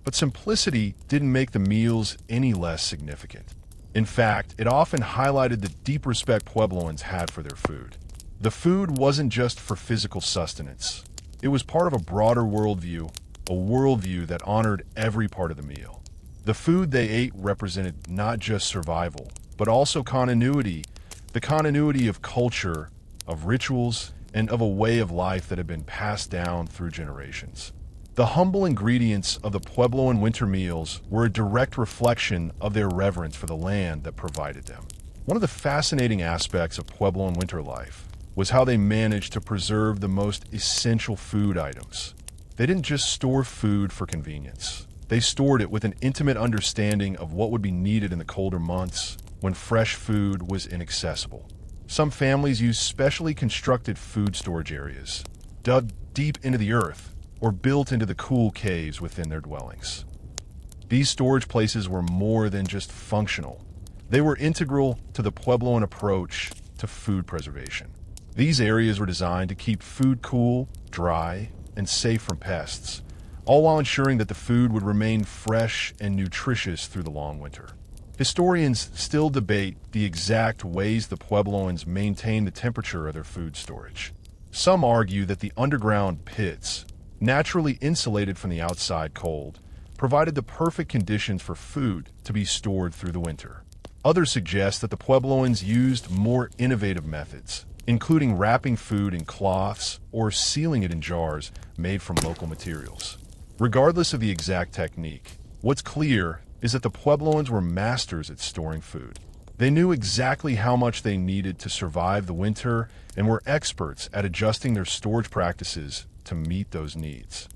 But simplicity didn't make the meals any less significant. In fact, it often highlighted the deep respect Puebloans had for their food. The food wasn't just for physical sustenance. It was part of a broader worldview, a worldview that honored every part of the meal. The food they ate represented not just survival, but also continuity, the continuity of culture, of rituals, and of a way of life that had been passed down through generations. The humble ingredients of the Puebloan winter meals were a direct reflection of their reverence for the land that provided them. One of the fascinating aspects of Puebloan winter life was how they managed to preserve the most essential food items. They didn't just store food for convenience. They stored it with an intimate understanding of what would be needed in the colder months when fresh food was inaccessible. Some families used specially constructed food storage areas, dug deep into the earth, or built into the cool caves within their dwellings. These storage places were more than just functional. They were integral to the Puebloan approach to food preservation. These areas were designed to keep food cool, dry, and safe from pests, all while ensuring that the food would remain fresh and nutritious through the long winter. Historians still debate the exact ways the Puebloans maintained the temperature of their food storage. Some argue that the underground pits, naturally insulated from the outside cold, provided the perfect conditions for food to be stored through the winter. Others suggest that the Puebloans used more innovative methods, including wrapping food in cloths or sealing it in jars made from local materials. Regardless of the exact technique, what's clear is that the Puebloans were masters at storing food. They knew exactly how much they needed to survive the winter and were experts at adjusting their storage practices to meet those needs.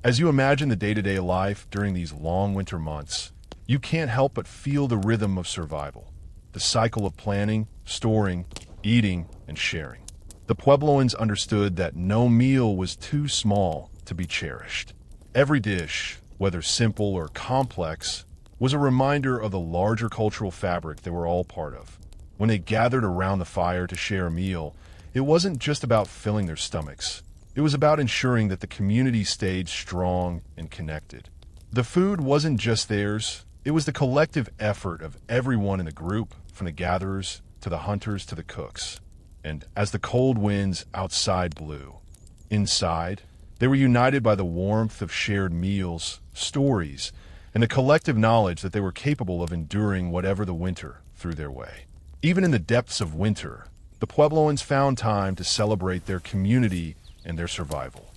As you imagine the day-to-day life during these long winter months, you can't help but feel the rhythm of survival, the cycle of planning, storing, eating, and sharing. The Puebloans understood that no meal was too small to be cherished. Every dish, whether simple or complex, was a reminder of the larger cultural fabric they were all part of. When they gathered around the fire to share a meal, it wasn't just about filling their stomachs. It was about ensuring that the community stayed strong and connected. The food wasn't just theirs, it was the collective effort of everyone in the group, from the gatherers to the hunters to the cooks. And as the cold winds outside blew, inside, they were united by the warmth of shared meals, stories, and the collective knowledge that they were capable of enduring whatever the winter threw their way. Even in the depths of winter, the Puebloans found time to celebrate their community and their survival.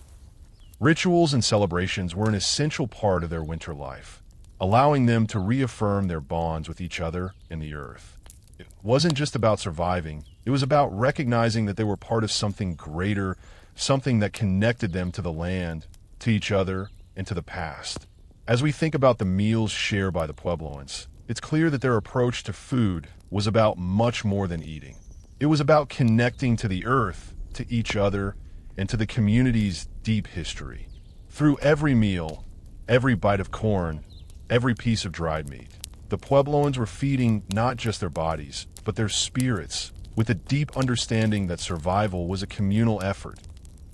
Rituals and celebrations were an essential part of their winter life, allowing them to reaffirm their bonds with each other and the earth. It wasn't just about surviving, it was about recognizing that they were part of something greater, something that connected them to the land, to each other, and to the past. As we think about the meals shared by the Puebloans, it's clear that their approach to food was about much more than eating. It was about connecting to the earth, to each other, and to the community's deep history. Through every meal, every bite of corn, every piece of dried meat, the Puebloans were feeding not just their bodies, but their spirits, with a deep understanding that survival was a communal effort,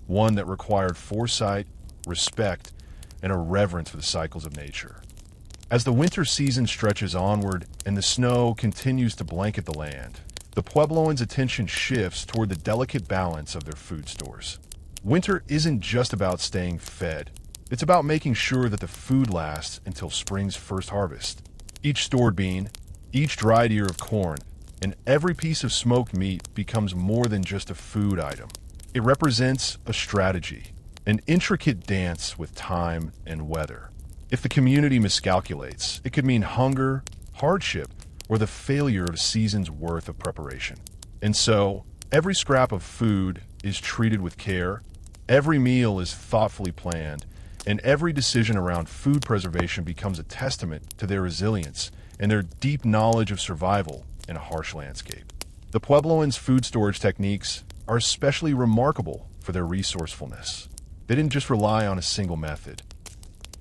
one that required foresight, respect, and a reverence for the cycles of nature. As the winter season stretches onward and the snow continues to blanket the land, the Puebloans' attention shifts toward the delicate balance of their food stores. Winter isn't just about staying fed. It's about making sure that the food lasts until spring's first harvest. Each stored bean, each dried ear of corn, and every piece of smoked meat becomes more than just a food item. It represents a strategy, an intricate dance with time and weather. If the community miscalculates, it could mean hunger, hardship, or the failure of a season's worth of preparation. And so, every scrap of food is treated with care, every meal is thoughtfully planned, and every decision around food preservation becomes a testament to their resilience and their deep knowledge of survival in a harsh landscape. The Puebloans' food storage techniques are especially remarkable for their resourcefulness. They didn't just rely on a single method.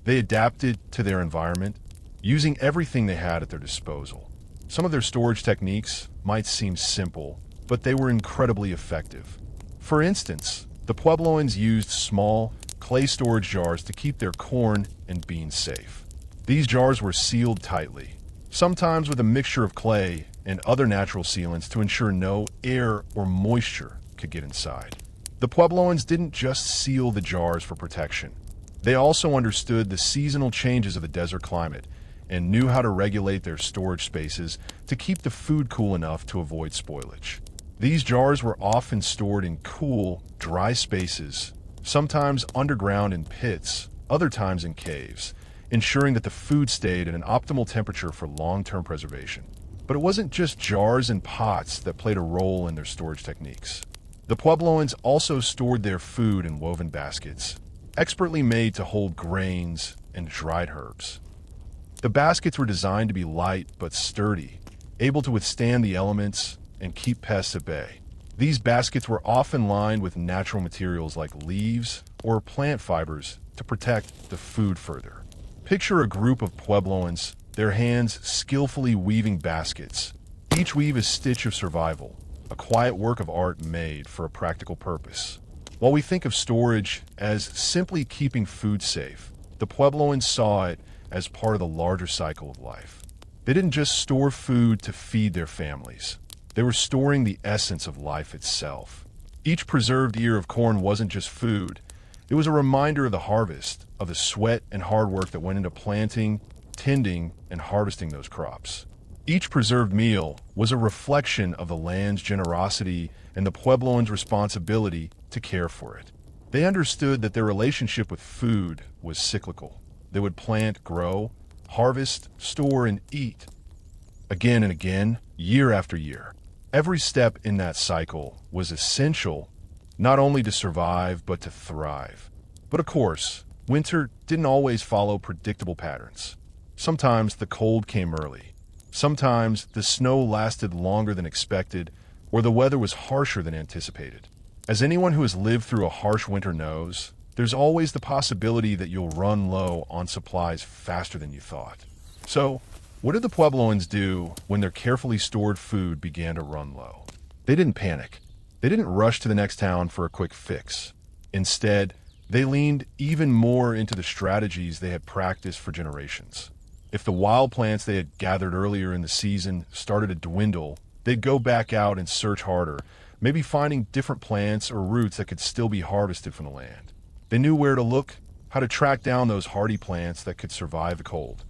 They adapted to their environment, using everything they had at their disposal. Some of their storage techniques might seem simple, but they were incredibly effective. For instance, the Puebloans used small, clay storage jars to keep their corn and beans safe. These jars were sealed tightly, sometimes with a mixture of clay and other natural sealants to ensure no air or moisture could get inside. The Puebloans didn't just seal the jars for protection. They also understood the seasonal changes of the desert climate and knew how to regulate their storage spaces to keep the food cool enough to avoid spoilage. These jars were often stored in cool, dry spaces, sometimes underground in pits, other times in caves, ensuring that the food stayed at an optimal temperature for long-term preservation. But it wasn't just jars and pots that played a role in their storage techniques. The Puebloans also stored their food in woven baskets, expertly made to hold grains and dried herbs. The baskets were designed to be light but sturdy, able to withstand the elements and keep pests at bay. These baskets were often lined with natural materials like leaves or plant fibers to protect the food further. Picture a group of Puebloans, their hands skillfully weaving baskets. Each weave a stitch of survival, a quiet work of art made for a practical purpose. While we think of storage as simply keeping food safe, the Puebloans saw it as part of the larger cycle of life. They didn't just store food to feed their families. They were storing the essence of life itself. Each preserved ear of corn wasn't just food. It was a reminder of the harvest, of the sweat and hard work that went into planting, tending, and harvesting those crops. Each preserved meal was a reflection of the land's generosity and the Puebloans' responsibility to care for it. They understood that their relationship with food was cyclical. They would plant, grow, harvest, store, and eat again and again, year after year. Every step in that cycle was essential not only to survive but to thrive. But of course, winter didn't always follow predictable patterns. Sometimes the cold came early. Sometimes the snow lasted longer than expected, or the weather was harsher than anticipated. As anyone who has lived through a harsh winter knows, there's always the possibility that you'll run low on supplies faster than you thought. So, what did the Puebloans do when their carefully stored food began to run low? They didn't panic. They didn't rush to the next town for a quick fix. Instead, they leaned even more into the strategies they had practiced for generations. If the wild plants they had gathered earlier in the season started to dwindle, they'd go back out and search harder, maybe finding different plants or roots that could still be harvested from the land. They knew where to look, how to track down those hardy plants that could survive the cold.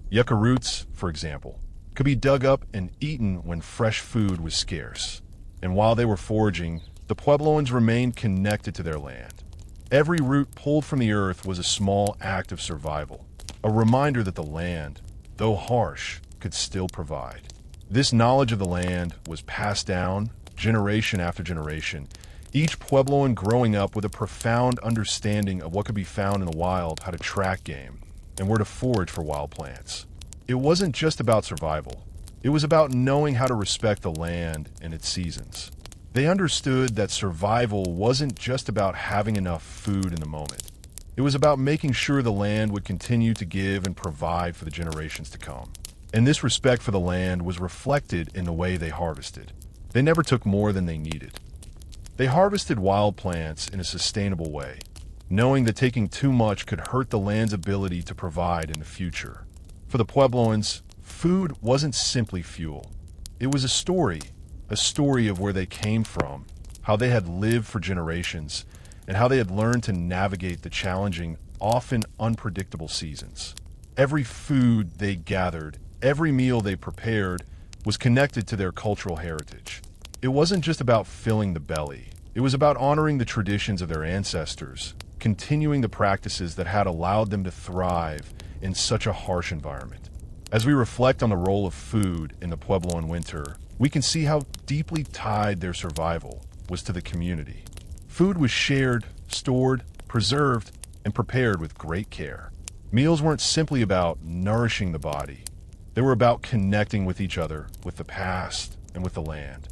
Yucca roots, for example, could be dug up and eaten when fresh food was scarce. And while they were foraging, the Puebloans remained connected to their land. Every root pulled from the earth was a small act of survival, a reminder that the land, though harsh, could still provide. This knowledge of the land was passed down generation after generation, each Puebloan growing up with a profound understanding of what could be found in the wild, how to track game, and where to forage for wild plants. It wasn't just about survival. It was about knowing how to respect the land and its seasons. They understood that survival wasn't just about having enough food in the moment. It was about making sure the land would continue to give and provide for the generations to come. And this respect for the land was reflected in the way they harvested. They never took more than they needed. They harvested wild plants in a sustainable way, knowing that taking too much could hurt the land's ability to provide in the future. For the Puebloans, food wasn't simply fuel. It was a story of where they came from, how they had lived for generations, and how they had learned to navigate the challenging, often unpredictable seasons. Every food they gathered, every meal they prepared, was connected to their cultural heritage. It wasn't just about filling the belly. It was about honoring the traditions of their ancestors, continuing the practices that had allowed them to thrive in such a harsh environment. As we reflect on the role of food in the Puebloan winter, we can see how deeply tied their survival was to the community. Food was shared, stored, preserved, and prepared with great care. Meals weren't simply about nourishing the body. They were about connecting with each other, with the past, and with the land.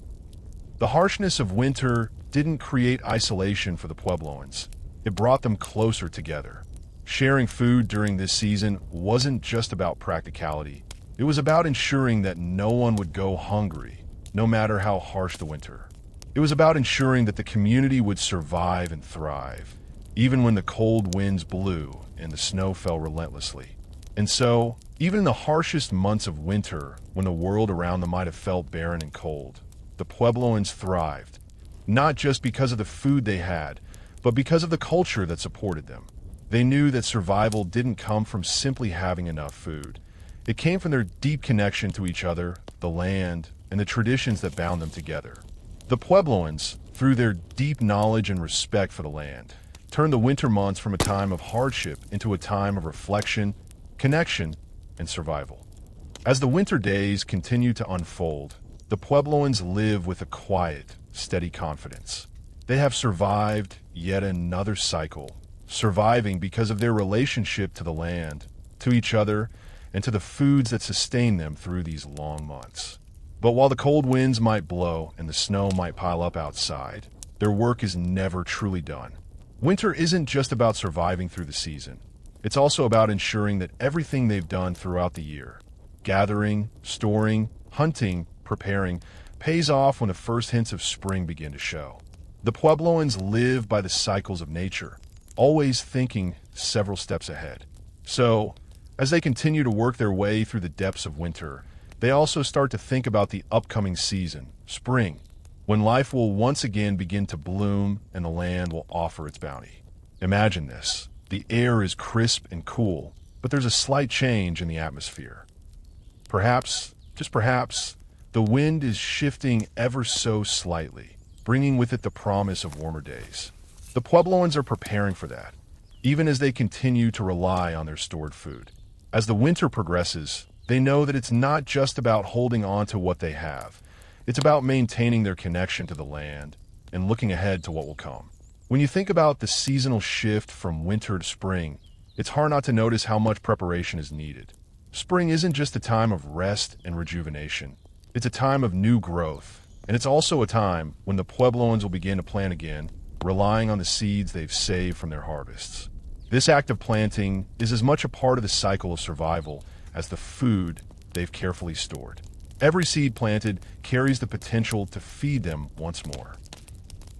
The harshness of winter didn't create isolation for the Puebloans. It brought them closer together. Sharing food during this season wasn't just about practicality. It was about ensuring that no one would go hungry, no matter how harsh the winter. It was about ensuring that the community would survive and thrive, even when the cold winds blew and the snow fell relentlessly. And so, even in the harshest months of winter, when the world around them might have felt barren and cold, the Puebloans thrived, not just because of the food they had, but because of the culture that supported them. They knew that survival didn't come from simply having enough food. It came from their deep connection to each other, the land, and the traditions that bound them together. The Puebloans, through their deep knowledge and respect for the land, turned the winter months from a time of hardship into a time of reflection, connection, and survival. As the winter days continue to unfold, the Puebloans live with a quiet, steady confidence. They have survived yet another cycle, surviving because of their relationship to the land, to each other, and to the foods that sustain them through these long months. But while the cold winds might blow and the snow might pile up outside, their work is never truly done. Winter isn't just about surviving through the season. It's also about ensuring that everything they've done throughout the year, gathering, storing, hunting, preparing, pays off when the first hints of spring begin to show. The Puebloans live by the cycles of nature, always thinking several steps ahead. So, as they continue to work their way through the depths of winter, they also start to think about the upcoming season, spring, when life will once again begin to bloom and the land will offer its bounty. Imagine this. The air is crisp and cool, but there's a slight change in the atmosphere. Perhaps, just perhaps, the wind is shifting ever so slightly, bringing with it the promise of warmer days. The Puebloans are preparing for that, even as they continue to rely on their stored food. As the winter progresses, they know that it's not just about holding on to what they have. It's about maintaining their connection to the land and looking ahead to what will come. When you think about the seasonal shift from winter to spring, it's hard not to notice how much preparation is needed. Spring isn't just a time of rest and rejuvenation. It's a time of new growth, and it's also a time when the Puebloans will begin to plant again, relying on the seeds they've saved from their harvests. This act of planting is as much a part of the cycle of survival as the food they've carefully stored. Every seed planted carries the potential to feed them once more.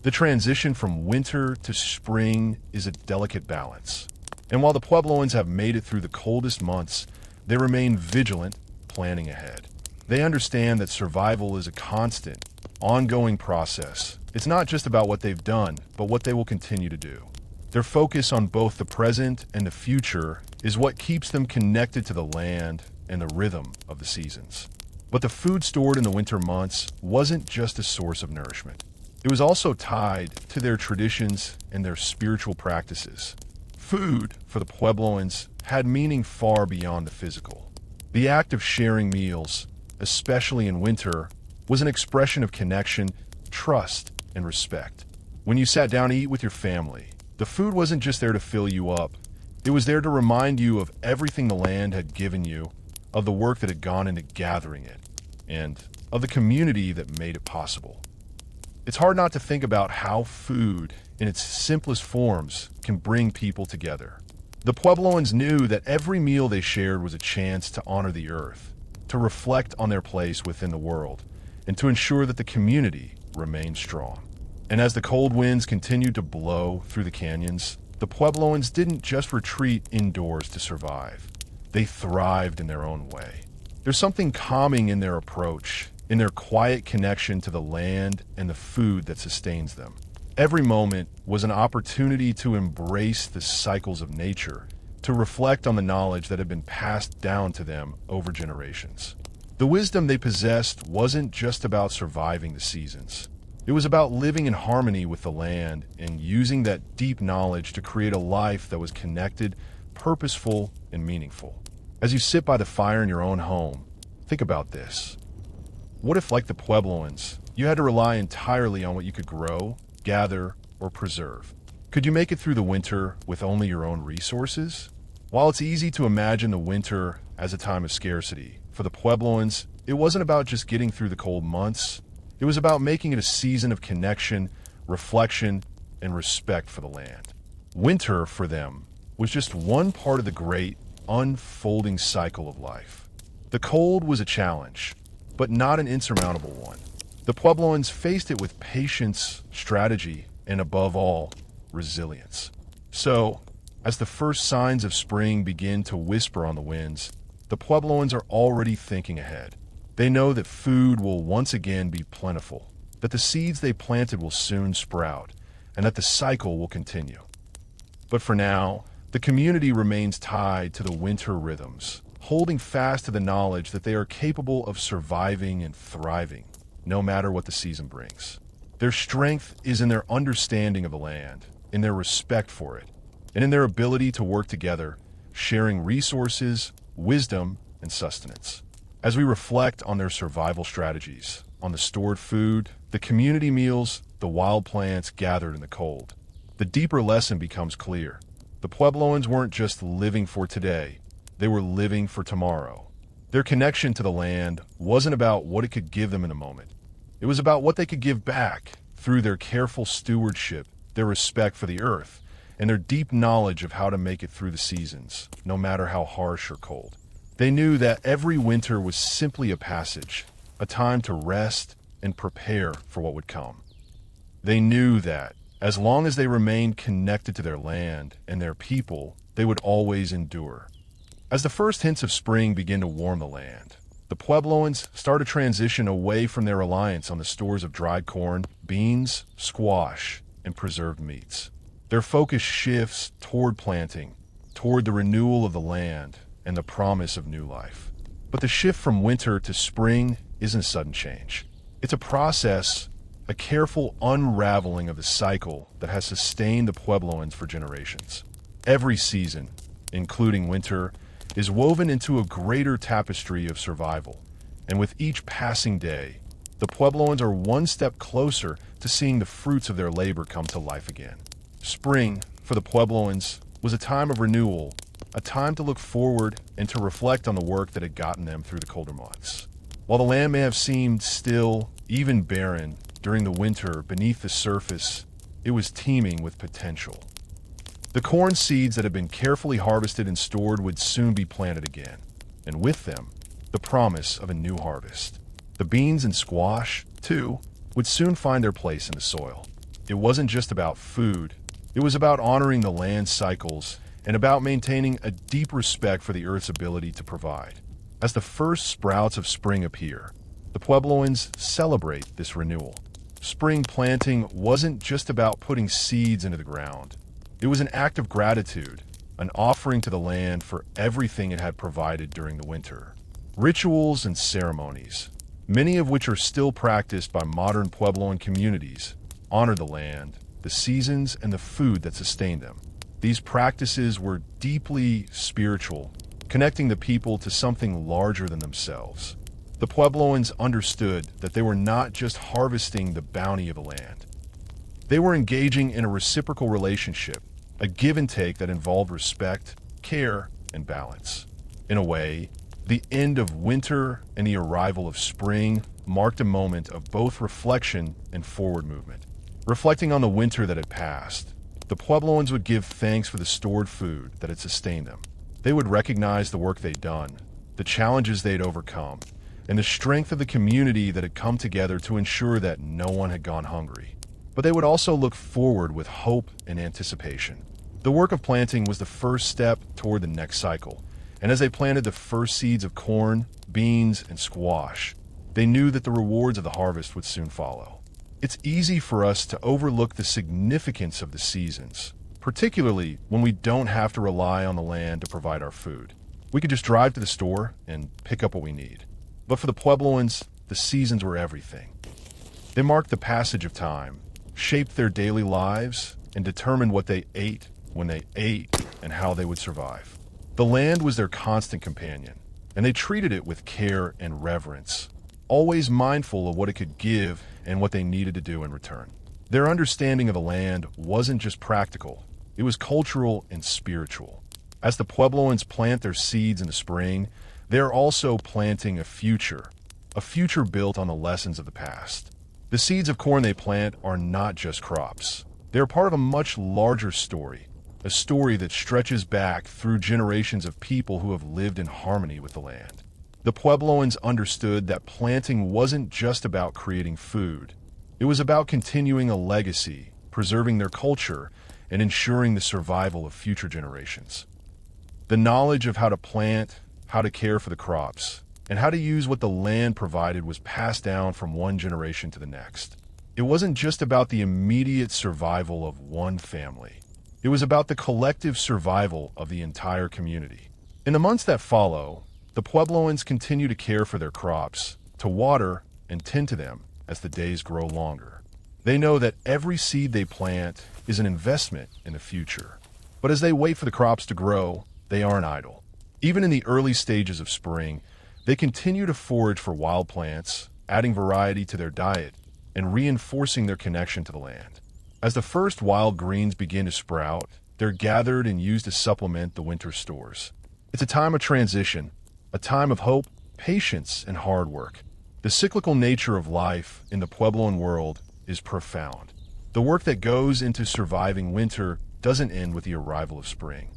The transition from winter to spring is a delicate balance. And while the Puebloans have made it through the coldest months, they remain vigilant, planning ahead. They understand that survival is a constant, ongoing process. It's not just about what they've done, but what they will continue to do. Their focus on both the present and the future is what keeps them connected to the land and the rhythm of the seasons. But the food stored in the winter months wasn't just a source of nourishment. It was also tied to their traditions and their spiritual practices. Food, for the Puebloans, had meaning far beyond the physical. The act of sharing meals, especially in winter, was an expression of connection, trust, and respect. When you sat down to eat with your family, the food wasn't just there to fill you up. It was there to remind you of everything the land had given you, of the work that had gone into gathering it, and of the community that made it possible. It's hard not to think about how food, in its simplest forms, can bring people together. The Puebloans knew that every meal they shared was a chance to honor the earth, to reflect on their place within the world, and to ensure that the community remained strong. And as the cold winds continued to blow through the canyons, the Puebloans didn't just retreat indoors to survive. They thrived in their own way. There's something calming in their approach, in their quiet connection to the land and the food that sustains them. Every moment was an opportunity to embrace the cycles of nature, to reflect on the knowledge that had been passed down to them over generations. The wisdom they possessed wasn't just about surviving the seasons. It was about living in harmony with the land and using that deep knowledge to create a life that was connected, purposeful, and meaningful. As you sit by the fire in your own home, think about this. What if, like the Puebloans, you had to rely entirely on what you could grow, gather, or preserve? Could you make it through the winter with only your own resources? While it's easy to imagine the winter as a time of scarcity, For the Puebloans, it wasn't about just getting through the cold months. It was about making it a season of connection, reflection, and respect for the land. Winter, for them, was just one part of the great, unfolding cycle of life. The cold was a challenge, but not an insurmountable one. The Puebloans faced it with patience, strategy, and above all, resilience. So, as the first signs of spring begin to whisper on the winds, the Puebloans are already thinking ahead. They know that food will once again be plentiful, that the seeds they planted will soon sprout, and that the cycle will continue. But for now, the community remains tied to the winter rhythms, holding fast to the knowledge that they are capable of surviving and thriving, no matter what the season brings. Their strength is in their understanding of the land, in their respect for it, and in their ability to work together, sharing resources, wisdom, and sustenance. As we reflect on their survival strategies, on the stored food, the community meals, the wild plants gathered in the cold, the deeper lesson becomes clear. The Puebloans weren't just living for today, they were living for tomorrow. Their connection to the land wasn't about what it could give them in a moment. It was about what they could give back through their careful stewardship, their respect for the earth, and their deep knowledge of how to make it through the seasons, no matter how harsh or cold. They knew that every winter was simply a passage, a time to rest and prepare for what would come. They knew that, as long as they remained connected to their land and their people, they would always endure. As the first hints of spring began to warm the land, the Puebloans started to transition away from their reliance on the stores of dried corn, beans, squash, and preserved meats. Their focus shifts toward planting, toward the renewal of the land, and the promise of new life. But the shift from winter to spring isn't a sudden change. It's a process, a careful unraveling of the cycle that has sustained the Puebloans for generations. Every season, including winter, is woven into a greater tapestry of survival, and with each passing day, the Puebloans are one step closer to seeing the fruits of their labor come to life again. Spring, for the Puebloans, was a time of renewal, a time to look forward and to reflect on the work that had gotten them through the colder months. While the land may have seemed still, even barren, during the winter beneath the surface, it was teeming with potential. The corn seeds that had been carefully harvested and stored would soon be planted again, and with them, the promise of a new harvest. The beans and squash, too, would soon find their place in the soil. It wasn't just about food, it was about honoring the land's cycles and about maintaining a deep respect for the earth's ability to provide. As the first sprouts of spring appear, the Puebloans celebrate this renewal. Spring planting wasn't just about putting seeds into the ground. It was an act of gratitude, an offering to the land for everything it had provided during the winter. Rituals and ceremonies, many of which are still practiced by modern Puebloan communities, honor the land, the seasons, and the food that sustained them. These practices were deeply spiritual, connecting the people to something larger than themselves. The Puebloans understood that they were not just harvesting the bounty of the land. They were engaging in a reciprocal relationship, a give and take that involved respect, care, and balance. In a way, the end of winter and the arrival of spring marked a moment of both reflection and forward movement. Reflecting on the winter that had passed, the Puebloans would give thanks for the stored food that had sustained them. They would recognize the work they'd done, the challenges they'd overcome, and the strength of the community that had come together to ensure that no one had gone hungry. But they would also look forward with hope and anticipation. The work of planting was the first step toward the next cycle, and as they planted the first seeds of corn, beans, and squash, they knew that the rewards of the harvest would soon follow. It's easy for us to overlook the significance of the seasons, particularly when we don't have to rely on the land to provide our food. We could just drive to the store and pick up what we need. But for the Puebloans, the seasons were everything. They marked the passage of time, shaped their daily lives, and determined what they ate, when they ate, and how they would survive. The land was their constant companion, and they treated it with care and reverence, always mindful of what it could give and what they needed to do in return. Their understanding of the land wasn't just practical, it was cultural and spiritual. As the Puebloans plant their seeds in the spring, They're also planting a future built on the lessons of the past. The seeds of corn they plant are not just crops. They're part of a much larger story, a story that stretches back through generations of people who have lived in harmony with the land. The Puebloans understood that planting wasn't just about creating food. It was about continuing a legacy, preserving their culture, and ensuring the survival of future generations. The knowledge of how to plant, how to care for the crops, and how to use what the land provided was passed down from one generation to the next. It wasn't just about the immediate survival of one family. It was about the collective survival of the entire community. In the months that follow, the Puebloans continue to care for their crops, to water and tend to them as the days grow longer. They know that every seed they plant is an investment in the future. But as they wait for the crops to grow, they aren't idle. Even in the early stages of spring, they continue to forage for wild plants, adding variety to their diet and reinforcing their connection to the land. As the first wild greens begin to sprout, they're gathered and used to supplement the winter stores. It's a time of transition, a time of hope, patience, and hard work. The cyclical nature of life in the Puebloan world is profound. The work that goes into surviving winter doesn't end with the arrival of spring.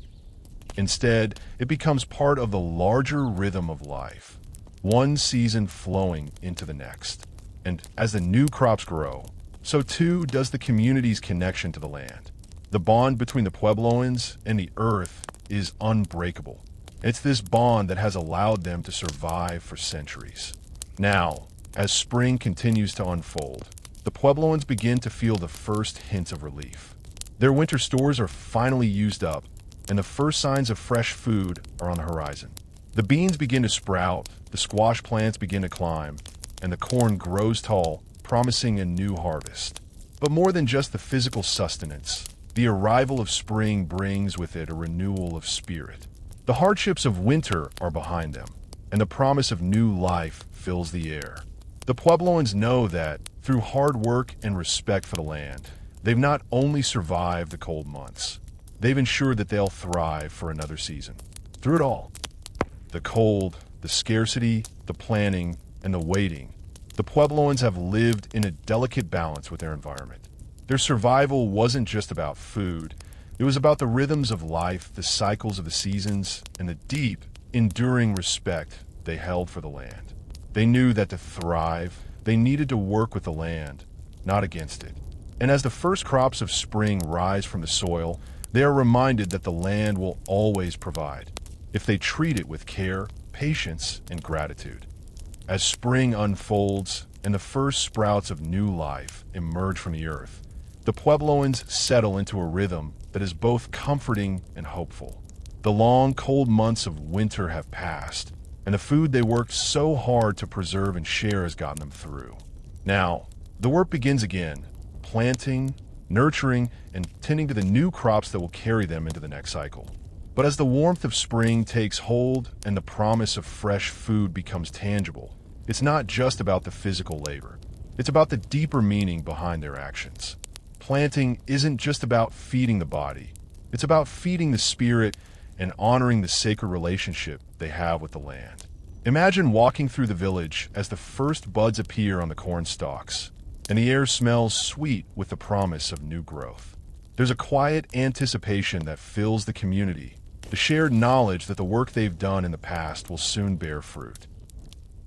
Instead, it becomes part of the larger rhythm of life, one season flowing into the next. And as the new crops grow, so too does the community's connection to the land. The bond between the Puebloans and the earth is unbreakable. It's this bond that has allowed them to survive for centuries. Now, as spring continues to unfold, the Puebloans begin to feel the first hints of relief. Their winter stores are finally used up, and the first signs of fresh food are on the horizon. The beans begin to sprout, the squash plants begin to climb, and the corn grows tall, promising a new harvest. But more than just the physical sustenance, the arrival of spring brings with it a renewal of spirit. The hardships of winter are behind them, and the promise of new life fills the air. The Puebloans know that, through hard work and respect for the land, they've not only survived the cold months, they've ensured that they'll thrive for another season. Through it all, the cold, the scarcity, the planning, and the waiting, the Puebloans have lived in a delicate balance with their environment. Their survival wasn't just about food. It was about the rhythms of life, the cycles of the seasons, and the deep, enduring respect they held for the land. They knew that to thrive, they needed to work with the land, not against it. And as the first crops of spring rise from the soil, they are reminded that the land will always provide, if they treat it with care, patience, and gratitude. As spring unfolds and the first sprouts of new life emerge from the earth, the Puebloans settle into a rhythm that is both comforting and hopeful. The long, cold months of winter have passed, and the food they worked so hard to preserve and share has gotten them through. Now, the work begins again, planting, nurturing, and tending to the new crops that will carry them into the next cycle. But as the warmth of spring takes hold and the promise of fresh food becomes tangible, it's not just about the physical labor. It's about the deeper meaning behind their actions. Planting isn't just about feeding the body. It's about feeding the spirit and honoring the sacred relationship they have with the land. Imagine walking through the village as the first buds appear on the corn stalks, and the air smells sweet with the promise of new growth. There's a quiet anticipation that fills the community, the shared knowledge that the work they've done in the past will soon bear fruit.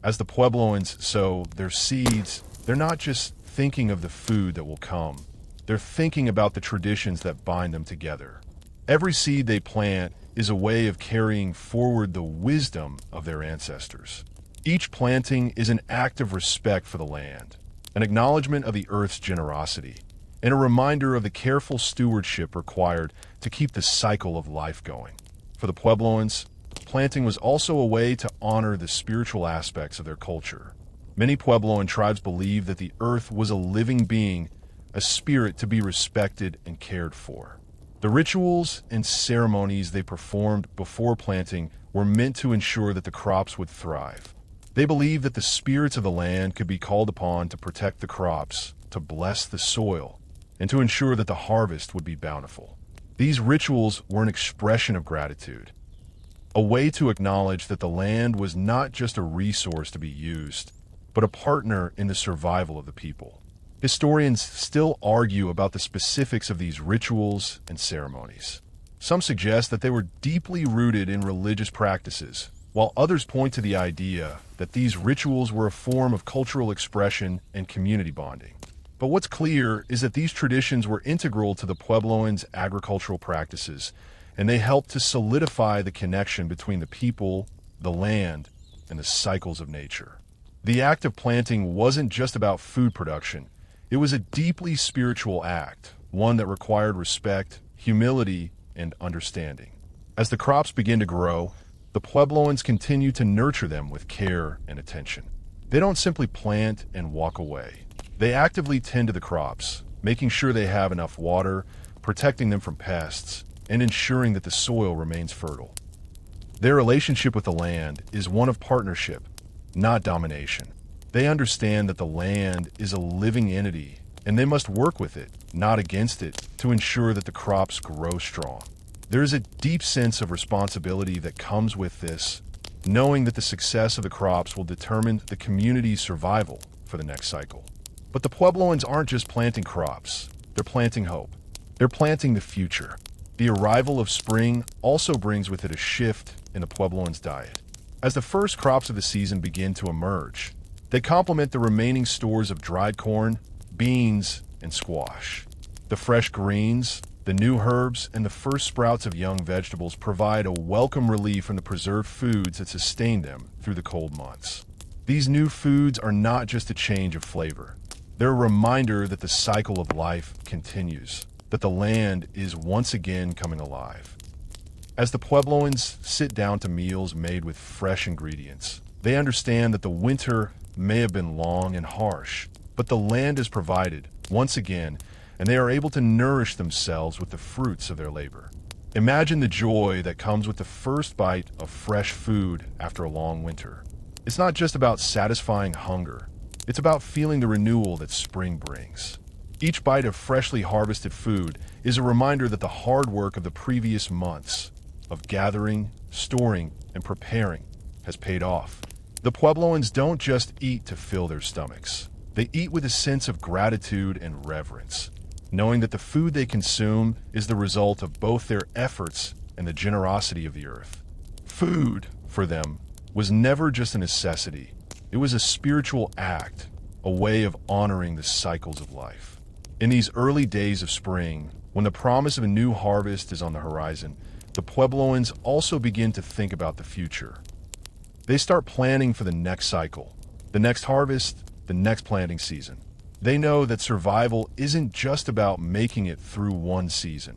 As the Puebloans sow their seeds, they're not just thinking of the food that will come. They're thinking about the traditions that bind them together. Every seed they plant is a way of carrying forward the wisdom of their ancestors. Each planting is an act of respect for the land, an acknowledgement of the earth's generosity, and a reminder of the careful stewardship required to keep the cycle of life going. For the Puebloans, planting was also a way to honor the spiritual aspects of their culture. Many Puebloan tribes believed that the earth was a living being, a spirit to be respected and cared for. The rituals and ceremonies they performed before planting were meant to ensure that the crops would thrive. They believed that the spirits of the land could be called upon to protect the crops, to bless the soil, and to ensure that the harvest would be bountiful. These rituals were an expression of gratitude. a way to acknowledge that the land was not just a resource to be used, but a partner in the survival of the people. Historians still argue about the specifics of these rituals and ceremonies. Some suggest that they were deeply rooted in religious practices, while others point to the idea that these rituals were a form of cultural expression and community bonding. But what's clear is that these traditions were integral to the Puebloans' agricultural practices, and they helped to solidify the connection between the people, the land, and the cycles of nature. The act of planting wasn't just about food production. It was a deeply spiritual act, one that required respect, humility, and understanding. As the crops begin to grow, the Puebloans continue to nurture them with care and attention. They don't simply plant and walk away. They actively tend to the crops, making sure they have enough water, protecting them from pests, and ensuring that the soil remains fertile. Their relationship with the land is one of partnership, not domination. They understand that the land is a living entity, and they must work with it, not against it, to ensure that the crops grow strong. There is a deep sense of responsibility that comes with this, knowing that the success of the crops will determine the community's survival for the next cycle. But the Puebloans aren't just planting crops, they're planting hope. They're planting the future. The arrival of spring also brings with it a shift in the Puebloans' diet. As the first crops of the season begin to emerge, they complement the remaining stores of dried corn, beans, and squash. The fresh greens, the new herbs, and the first sprouts of young vegetables provide a welcome relief from the preserved foods that sustain them through the cold months. These new foods are not just a change of flavor. They're a reminder that the cycle of life continues, that the land is once again coming alive. As the Puebloans sit down to meals made with fresh ingredients, they understand that the winter may have been long and harsh, but the land is provided, once again, and they are able to nourish themselves with the fruits of their labor. Imagine the joy that comes with the first bite of fresh food after a long winter. It's not just about satisfying hunger. It's about feeling the renewal that spring brings. Each bite of freshly harvested food is a reminder that the hard work of the previous months of gathering, storing, and preparing has paid off. The Puebloans don't just eat to fill their stomachs. They eat with a sense of gratitude and reverence, knowing that the food they consume is the result of both their efforts and the generosity of the earth. Food, for them, was never just a necessity. It was a spiritual act, a way of honoring the cycles of life. In these early days of spring, when the promise of a new harvest is on the horizon, the Puebloans also begin to think about the future. They start planning for the next cycle, the next harvest, the next planting season. They know that survival isn't just about making it through one season.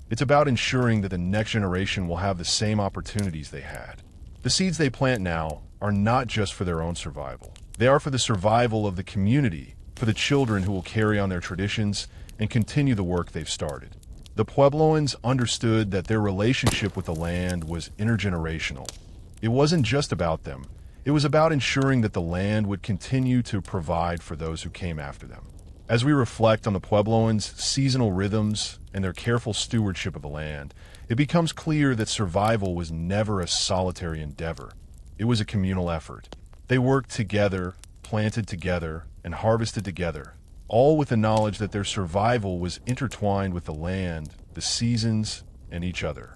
It's about ensuring that the next generation will have the same opportunities they had. The seeds they plant now are not just for their own survival. They are for the survival of the community, for the children who will carry on their traditions and continue the work they've started. The Puebloans understood that their relationship with the land was intergenerational. It wasn't just about them. It was about ensuring that the land would continue to provide for those who came after them. As we reflect on the Puebloans' seasonal rhythms and their careful stewardship of the land, it becomes clear that survival was never a solitary endeavor. It was a communal effort. They worked together, planted together, and harvested together, all with the knowledge that their survival was intertwined with the land, the seasons, and each other.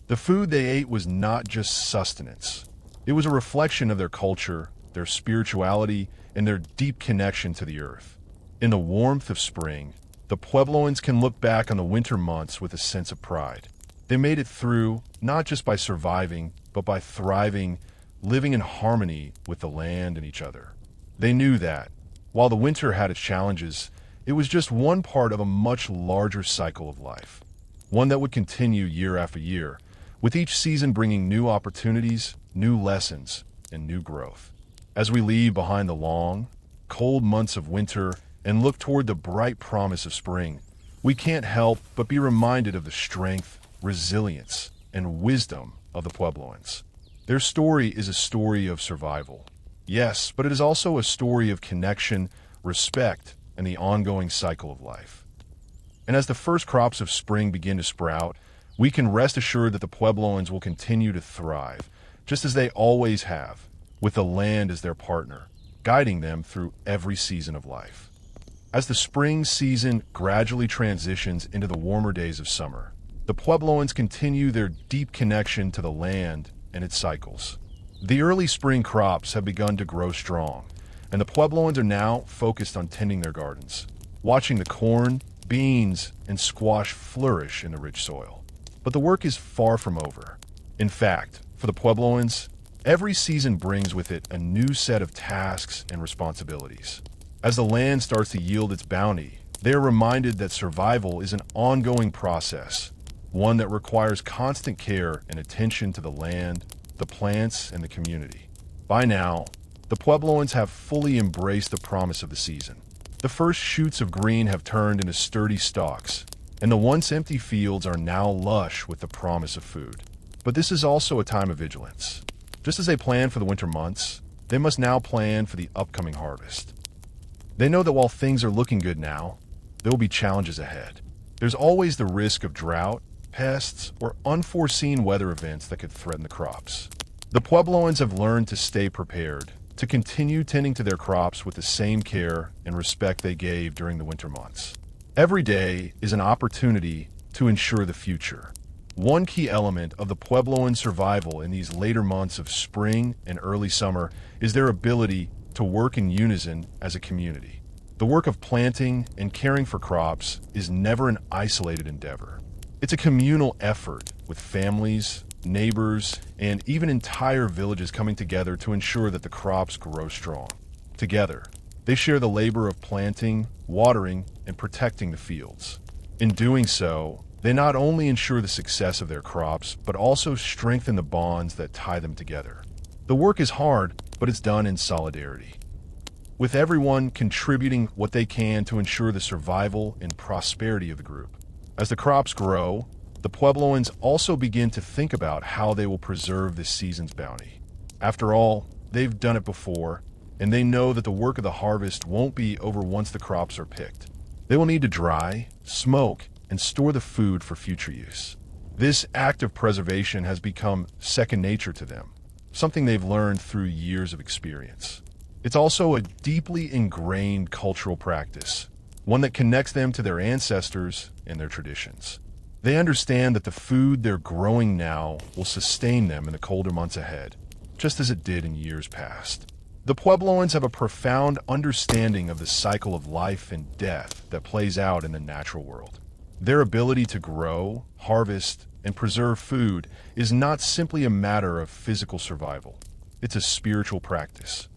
The food they ate was not just sustenance. It was a reflection of their culture, their spirituality, and their deep connection to the earth. In the warmth of spring, the Puebloans can look back on the winter months with a sense of pride. They made it through, not just by surviving, but by thriving, living in harmony with the land and each other. They knew that, while the winter had its challenges, it was just one part of a much larger cycle of life, one that would continue year after year, with each season bringing new opportunities, new lessons, and new growth. As we leave behind the long, cold months of winter and look toward the bright promise of spring, we can't help but be reminded of the strength, resilience, and wisdom of the Puebloans. Their story is a story of survival. Yes, but it is also a story of connection, respect, and the ongoing cycle of life. And as the first crops of spring begin to sprout, we can rest assured that the Puebloans will continue to thrive, just as they always have, with the land as their partner, guiding them through every season of life. As the spring season gradually transitions into the warmer days of summer, the Puebloans continue their deep connection to the land and its cycles. The early spring crops have begun to grow strong, and the Puebloans are now focused on tending their gardens, watching the corn, beans, and squash flourish in the rich soil. But the work is far from over. In fact, for the Puebloans, every season brings with it a new set of tasks and responsibilities. As the land starts to yield its bounty, they are reminded that survival is an ongoing process, one that requires constant care and attention to the land, the plants, and the community. By now, the Puebloans have fully embraced the promise of the season. The first shoots of green have turned into sturdy stalks, and the once empty fields are now lush with the promise of food. But this is also a time of vigilance. Just as they plan for the winter months, they must now plan for the upcoming harvest. They know that while things are looking good now, there will be challenges ahead. There's always the risk of drought, pests, or unforeseen weather events that could threaten the crops. The Puebloans have learned to stay prepared, to continue tending to their crops with the same care and respect they gave during the winter months. Every day is an opportunity to ensure the future. One key element of the Puebloan survival in these later months of spring and early summer is their ability to work in unison as a community. The work of planting and caring for crops is never an isolated endeavor. It's a communal effort with families, neighbors, and even entire villages coming together to ensure that the crops grow strong. Together, they share the labor of planting, watering, and protecting the fields. In doing so, they not only ensure the success of their crops, but also strengthen the bonds that tie them together. The work is hard, but it's done in solidarity, with everyone contributing what they can to ensure the survival and prosperity of the group. As the crops grow, the Puebloans also begin to think about how they will preserve this season's bounty. After all, they've done it before, and they know that the work of the harvest won't be over once the crops are picked. They will need to dry, smoke, and store the food for future use. This act of preservation has become second nature to them, something they've learned through years of experience. It's also a deeply ingrained cultural practice, one that connects them to their ancestors and their traditions. They understand that the food they're growing now will sustain them in the colder months ahead, just as it did in years past. The Puebloans have a profound understanding of the cycle of life and death that plays out in the natural world. Their ability to grow, harvest, and preserve food is not simply a matter of physical survival. It's a spiritual practice.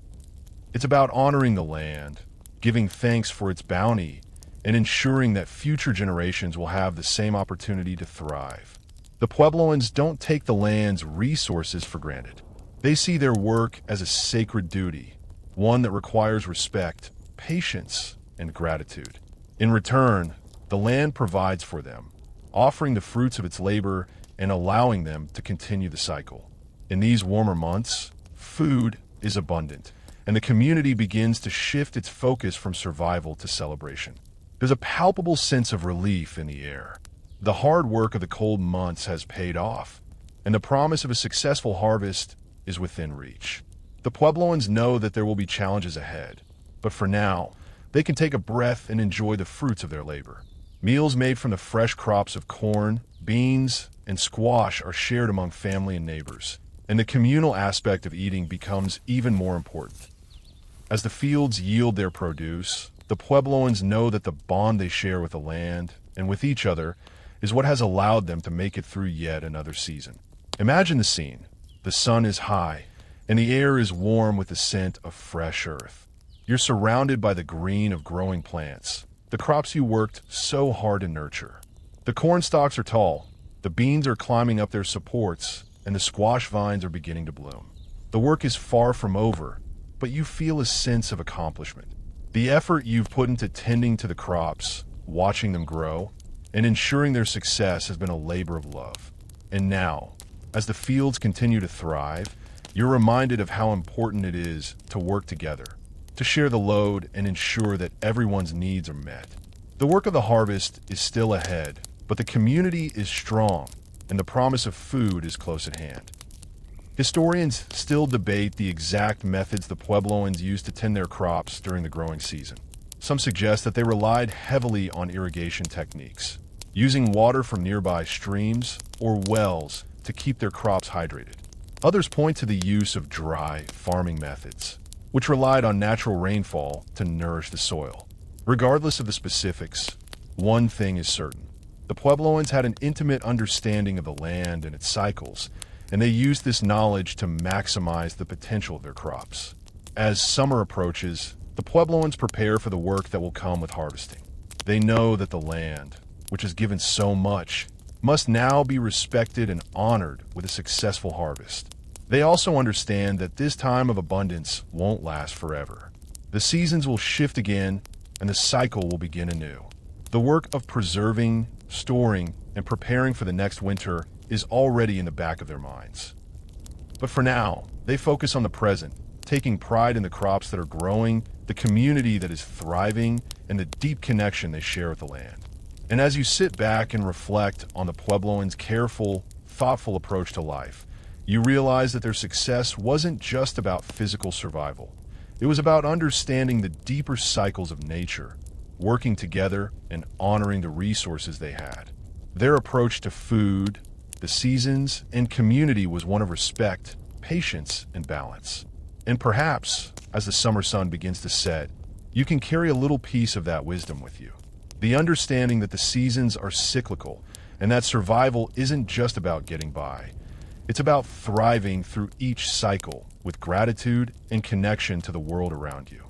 It's about honoring the land, giving thanks for its bounty, and ensuring that future generations will have the same opportunity to thrive. The Puebloans don't take the land's resources for granted. They see their work as a sacred duty, one that requires respect, patience, and gratitude. In return, the land provides for them, offering the fruits of its labor and allowing them to continue the cycle. In these warmer months, food is abundant, and the community begins to shift its focus from survival to celebration. There's a palpable sense of relief in the air. The hard work of the cold months has paid off, and the promise of a successful harvest is within reach. The Puebloans know that there will be challenges ahead, but for now, they can take a breath and enjoy the fruits of their labor. Meals made from the fresh crops of corn, beans, and squash are shared among family and neighbors, and the communal aspect of eating becomes even more important. As the fields yield their produce, the Puebloans know that the bond they share with the land and with each other is what has allowed them to make it through yet another season. Imagine the scene. The sun is high, and the air is warm with the scent of fresh earth. You're surrounded by the green of growing plants, the crops you worked so hard to nurture. The corn stalks are tall, the beans are climbing up their supports, and the squash vines are beginning to bloom. The work is far from over, but you feel a sense of accomplishment. The effort you've put into tending to the crops, watching them grow, and ensuring their success has been a labor of love. And now, as the fields continue to thrive, you're reminded of how important it is to work together, to share the load and ensure that everyone's needs are met. The work of the harvest is still ahead, but the community is strong, and the promise of food is close at hand. Historians still debate the exact methods the Puebloans used to tend their crops during the growing season. Some suggest that they relied heavily on irrigation techniques, using water from nearby streams or wells to keep their crops hydrated. Others point to the use of dry farming methods, which relied on natural rainfall to nourish the soil. Regardless of the specifics, one thing is certain. The Puebloans had an intimate understanding of the land and its cycles, and they used this knowledge to maximize the potential of their crops. As summer approaches, the Puebloans prepare for the work that will come with harvesting. They know that the land, which has given so much, must now be respected and honored with a successful harvest. They also understand that this time of abundance won't last forever. The seasons will shift again, and the cycle will begin anew. The work of preserving, storing, and preparing for the next winter is already in the back of their minds. But for now, they focus on the present, taking pride in the crops that are growing, the community that is thriving, and the deep connection they share with the land. And as you sit back and reflect on the Puebloans' careful, thoughtful approach to life, you realize that their success wasn't just about physical survival. It was about understanding the deeper cycles of nature, working together, and honoring the resources they had. Their approach to food, the seasons, and community was one of respect, patience, and balance. And perhaps, as the summer sun begins to set, you can carry a little piece of that wisdom with you. The understanding that the seasons are cyclical and that survival isn't just about getting by. It's about thriving through each cycle with gratitude and connection to the world around you.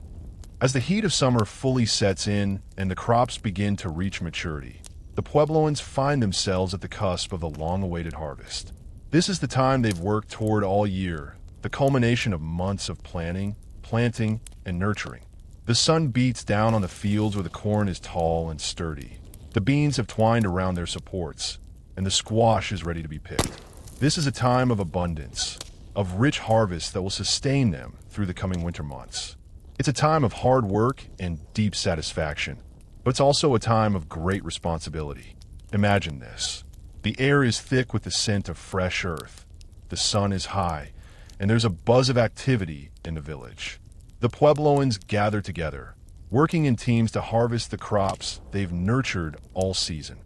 As the heat of summer fully sets in and the crops begin to reach maturity, the Puebloans find themselves at the cusp of the long-awaited harvest. This is the time they've worked toward all year, the culmination of months of planning, planting, and nurturing. The sun beats down on the fields where the corn is tall and sturdy. The beans have twined around their supports, and the squash is ready to be picked. This is a time of abundance, of rich harvest that will sustain them through the coming winter months. It's a time of hard work and deep satisfaction, but it's also a time of great responsibility. Imagine this. The air is thick with the scent of fresh earth. The sun is high, and there's a buzz of activity in the village. The Puebloans gather together, working in teams to harvest the crops they've nurtured all season.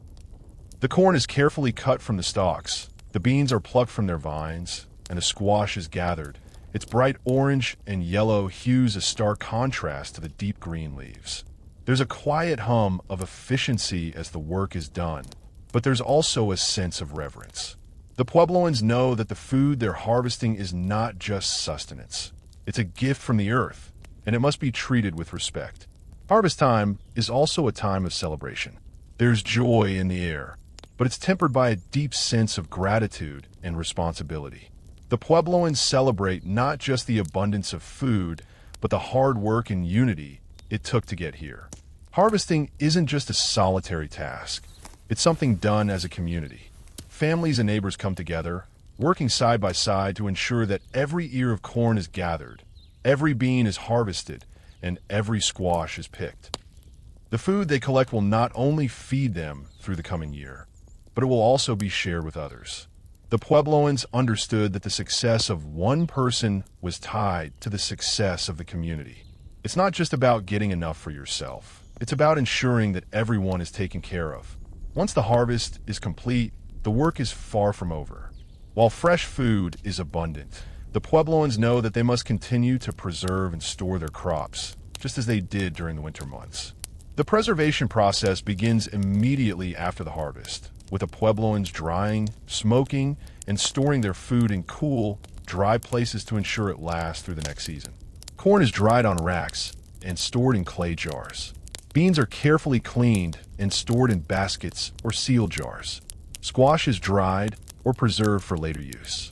The corn is carefully cut from the stalks, the beans are plucked from their vines, and the squash is gathered. Its bright orange and yellow hues a stark contrast to the deep green leaves. There's a quiet hum of efficiency as the work is done, but there's also a sense of reverence. The Puebloans know that the food they're harvesting is not just sustenance. It's a gift from the earth, and it must be treated with respect. Harvest time is also a time of celebration. There's joy in the air, but it's tempered by a deep sense of gratitude and responsibility. The Puebloans celebrate not just the abundance of food, but the hard work and unity it took to get here. Harvesting isn't just a solitary task. It's something done as a community. Families and neighbors come together, working side by side to ensure that every ear of corn is gathered, every bean is harvested, and every squash is picked. The food they collect will not only feed them through the coming year, but it will also be shared with others. The Puebloans understood that the success of one person was tied to the success of the community. It's not just about getting enough for yourself. It's about ensuring that everyone is taken care of. Once the harvest is complete, the work is far from over. While fresh food is abundant, the Puebloans know that they must continue to preserve and store their crops, just as they did during the winter months. The preservation process begins immediately after the harvest, with the Puebloans drying, smoking, and storing their food in cool, dry places to ensure it lasts through the next season. Corn is dried on racks and stored in clay jars. Beans are carefully cleaned and stored in baskets or sealed jars. Squash is dried or preserved for later use.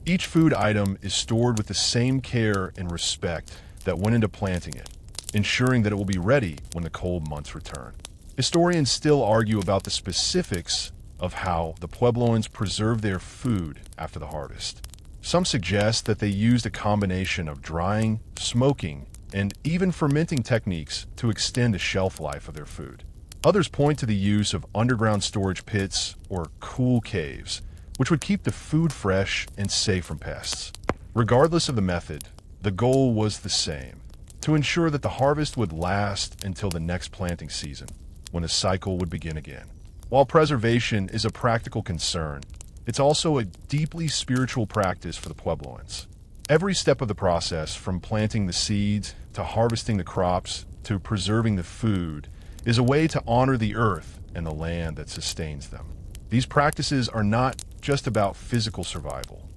Each food item is stored with the same care and respect that went into planting it, ensuring that it will be ready when the cold months return. Historians still argue about the specifics of how the Puebloans preserve their food after the harvest. Some suggest that they used a combination of drying, smoking, and even fermenting techniques to extend the shelf life of their food. Others point to the use of underground storage pits or cool caves, which would keep the food fresh and safe from pests. Regardless of the method, the goal was the same: to ensure that the harvest would last until the next planting season, when the cycle would begin again. While preservation is a practical concern, it's also a deeply spiritual practice for the Puebloans. Every step of the process, from planting the seeds to harvesting the crops to preserving the food, is a way to honor the earth and the land that sustains them. These practices are not just about physical survival.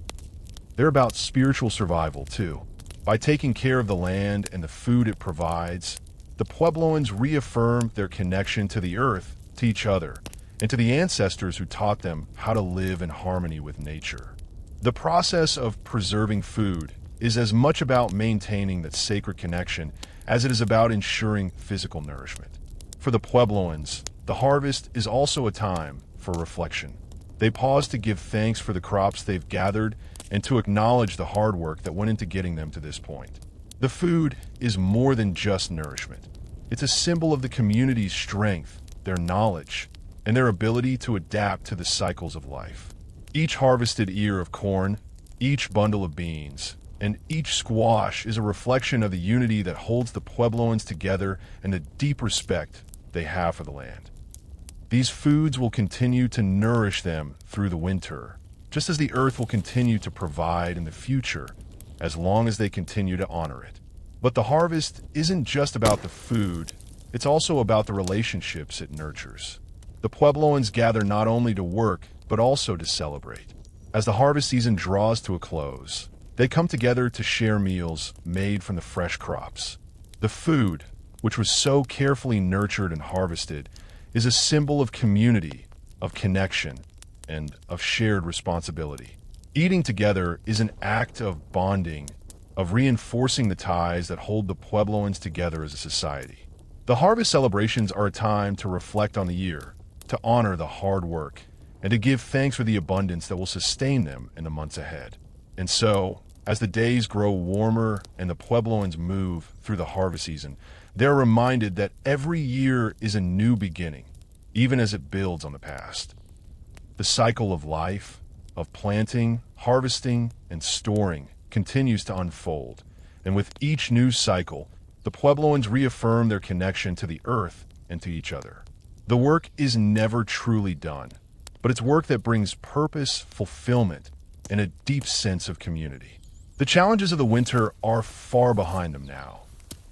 They're about spiritual survival, too. By taking care of the land and the food it provides, the Puebloans reaffirm their connection to the earth, to each other, and to the ancestors who taught them how to live in harmony with nature. The process of preserving food is as much about maintaining that sacred connection as it is about ensuring physical nourishment. For the Puebloans, the harvest is also a time for reflection. They pause to give thanks for the crops they've gathered and to acknowledge the hard work that went into getting them to this point. The food is more than just nourishment. It's a symbol of the community's strength, their knowledge, and their ability to adapt to the cycles of life. Each harvested ear of corn, each bundle of beans, and each squash is a reflection of the unity that holds the Puebloans together and the deep respect they have for the land. These foods will continue to nourish them through the winter, just as the earth will continue to provide in the future, as long as they continue to honor it. But the harvest isn't just about the food, it's also about the relationships it nurtures. The Puebloans gather not only to work, but also to celebrate. As the harvest season draws to a close, they come together to share meals made from the fresh crops. The food, which was so carefully nurtured and harvested, is a symbol of community, of connection, and of shared responsibility. Eating together is an act of bonding, of reinforcing the ties that hold the Puebloans together as a society. The harvest celebrations are a time to reflect on the year, to honor the hard work, and to give thanks for the abundance that will sustain them in the months ahead. And so, as the days grow warmer and the Puebloans move through the harvest season, they're reminded that every year is a new beginning, even as it builds on the past. The cycle of life, of planting, harvesting, and storing, continues to unfold, and with each new cycle, the Puebloans reaffirm their connection to the earth and to each other. The work is never truly done, but it's work that brings purpose, fulfillment, and a deep sense of community. The challenges of the winter are far behind them now,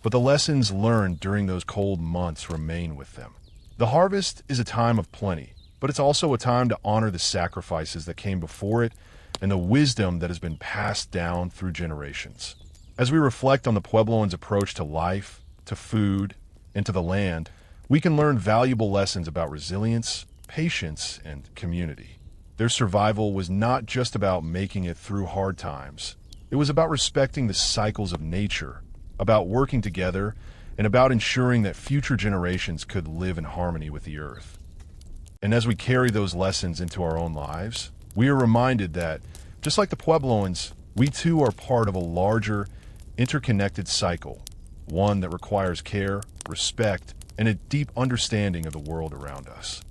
but the lessons learned during those cold months remain with them. The harvest is a time of plenty, but it's also a time to honor the sacrifices that came before it and the wisdom that has been passed down through generations. As we reflect on the Puebloans' approach to life, to food, and to the land, we can learn valuable lessons about resilience, patience, and community. Their survival was not just about making it through hard times. It was about respecting the cycles of nature, about working together, and about ensuring that future generations could live in harmony with the earth. And as we carry those lessons into our own lives, we are reminded that, just like the Puebloans, we too are part of a larger, interconnected cycle, one that requires care, respect, and a deep understanding of the world around us.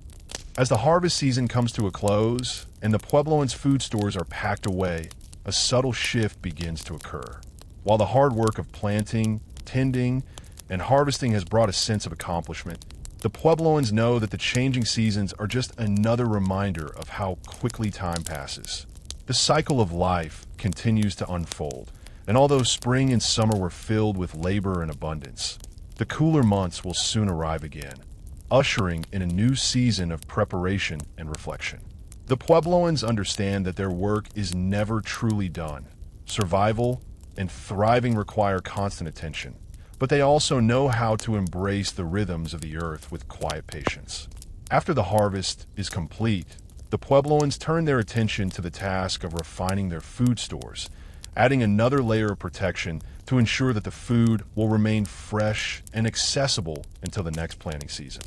As the harvest season comes to a close and the Puebloans' food stores are packed away, a subtle shift begins to occur. While the hard work of planting, tending, and harvesting has brought a sense of accomplishment, the Puebloans know that the changing seasons are just another reminder of how quickly time passes. The cycle of life continues to unfold, and although spring and summer were filled with labor and abundance, the cooler months will soon arrive again, ushering in a new season of preparation and reflection. The Puebloans understand that their work is never truly done. Survival and thriving require constant attention, but they also know how to embrace the rhythms of the earth with quiet patience. After the harvest is complete, the Puebloans turn their attention to the task of refining their food stores, adding another layer of protection to ensure that the food will remain fresh and accessible until the next planting season.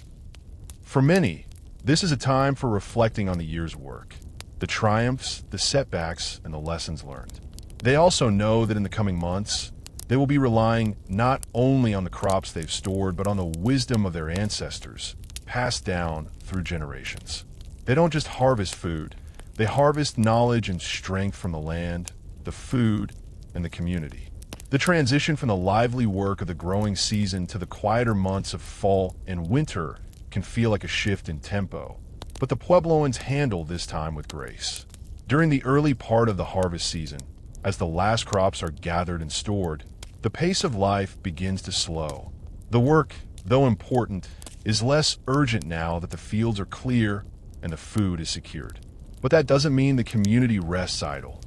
For many, this is a time for reflecting on the year's work, the triumphs, the setbacks, and the lessons learned. They also know that in the coming months, they will be relying not only on the crops they've stored, but on the wisdom of their ancestors, passed down through generations. They don't just harvest food, they harvest knowledge and strength from the land, the food, and the community. The transition from the lively work of the growing season to the quieter months of fall and winter can feel like a shift in tempo, but the Puebloans handle this time with grace. During the early part of the harvest season, as the last crops are gathered and stored, the pace of life begins to slow. The work, though important, is less urgent now that the fields are clear and the food is secured. But that doesn't mean the community rests idle.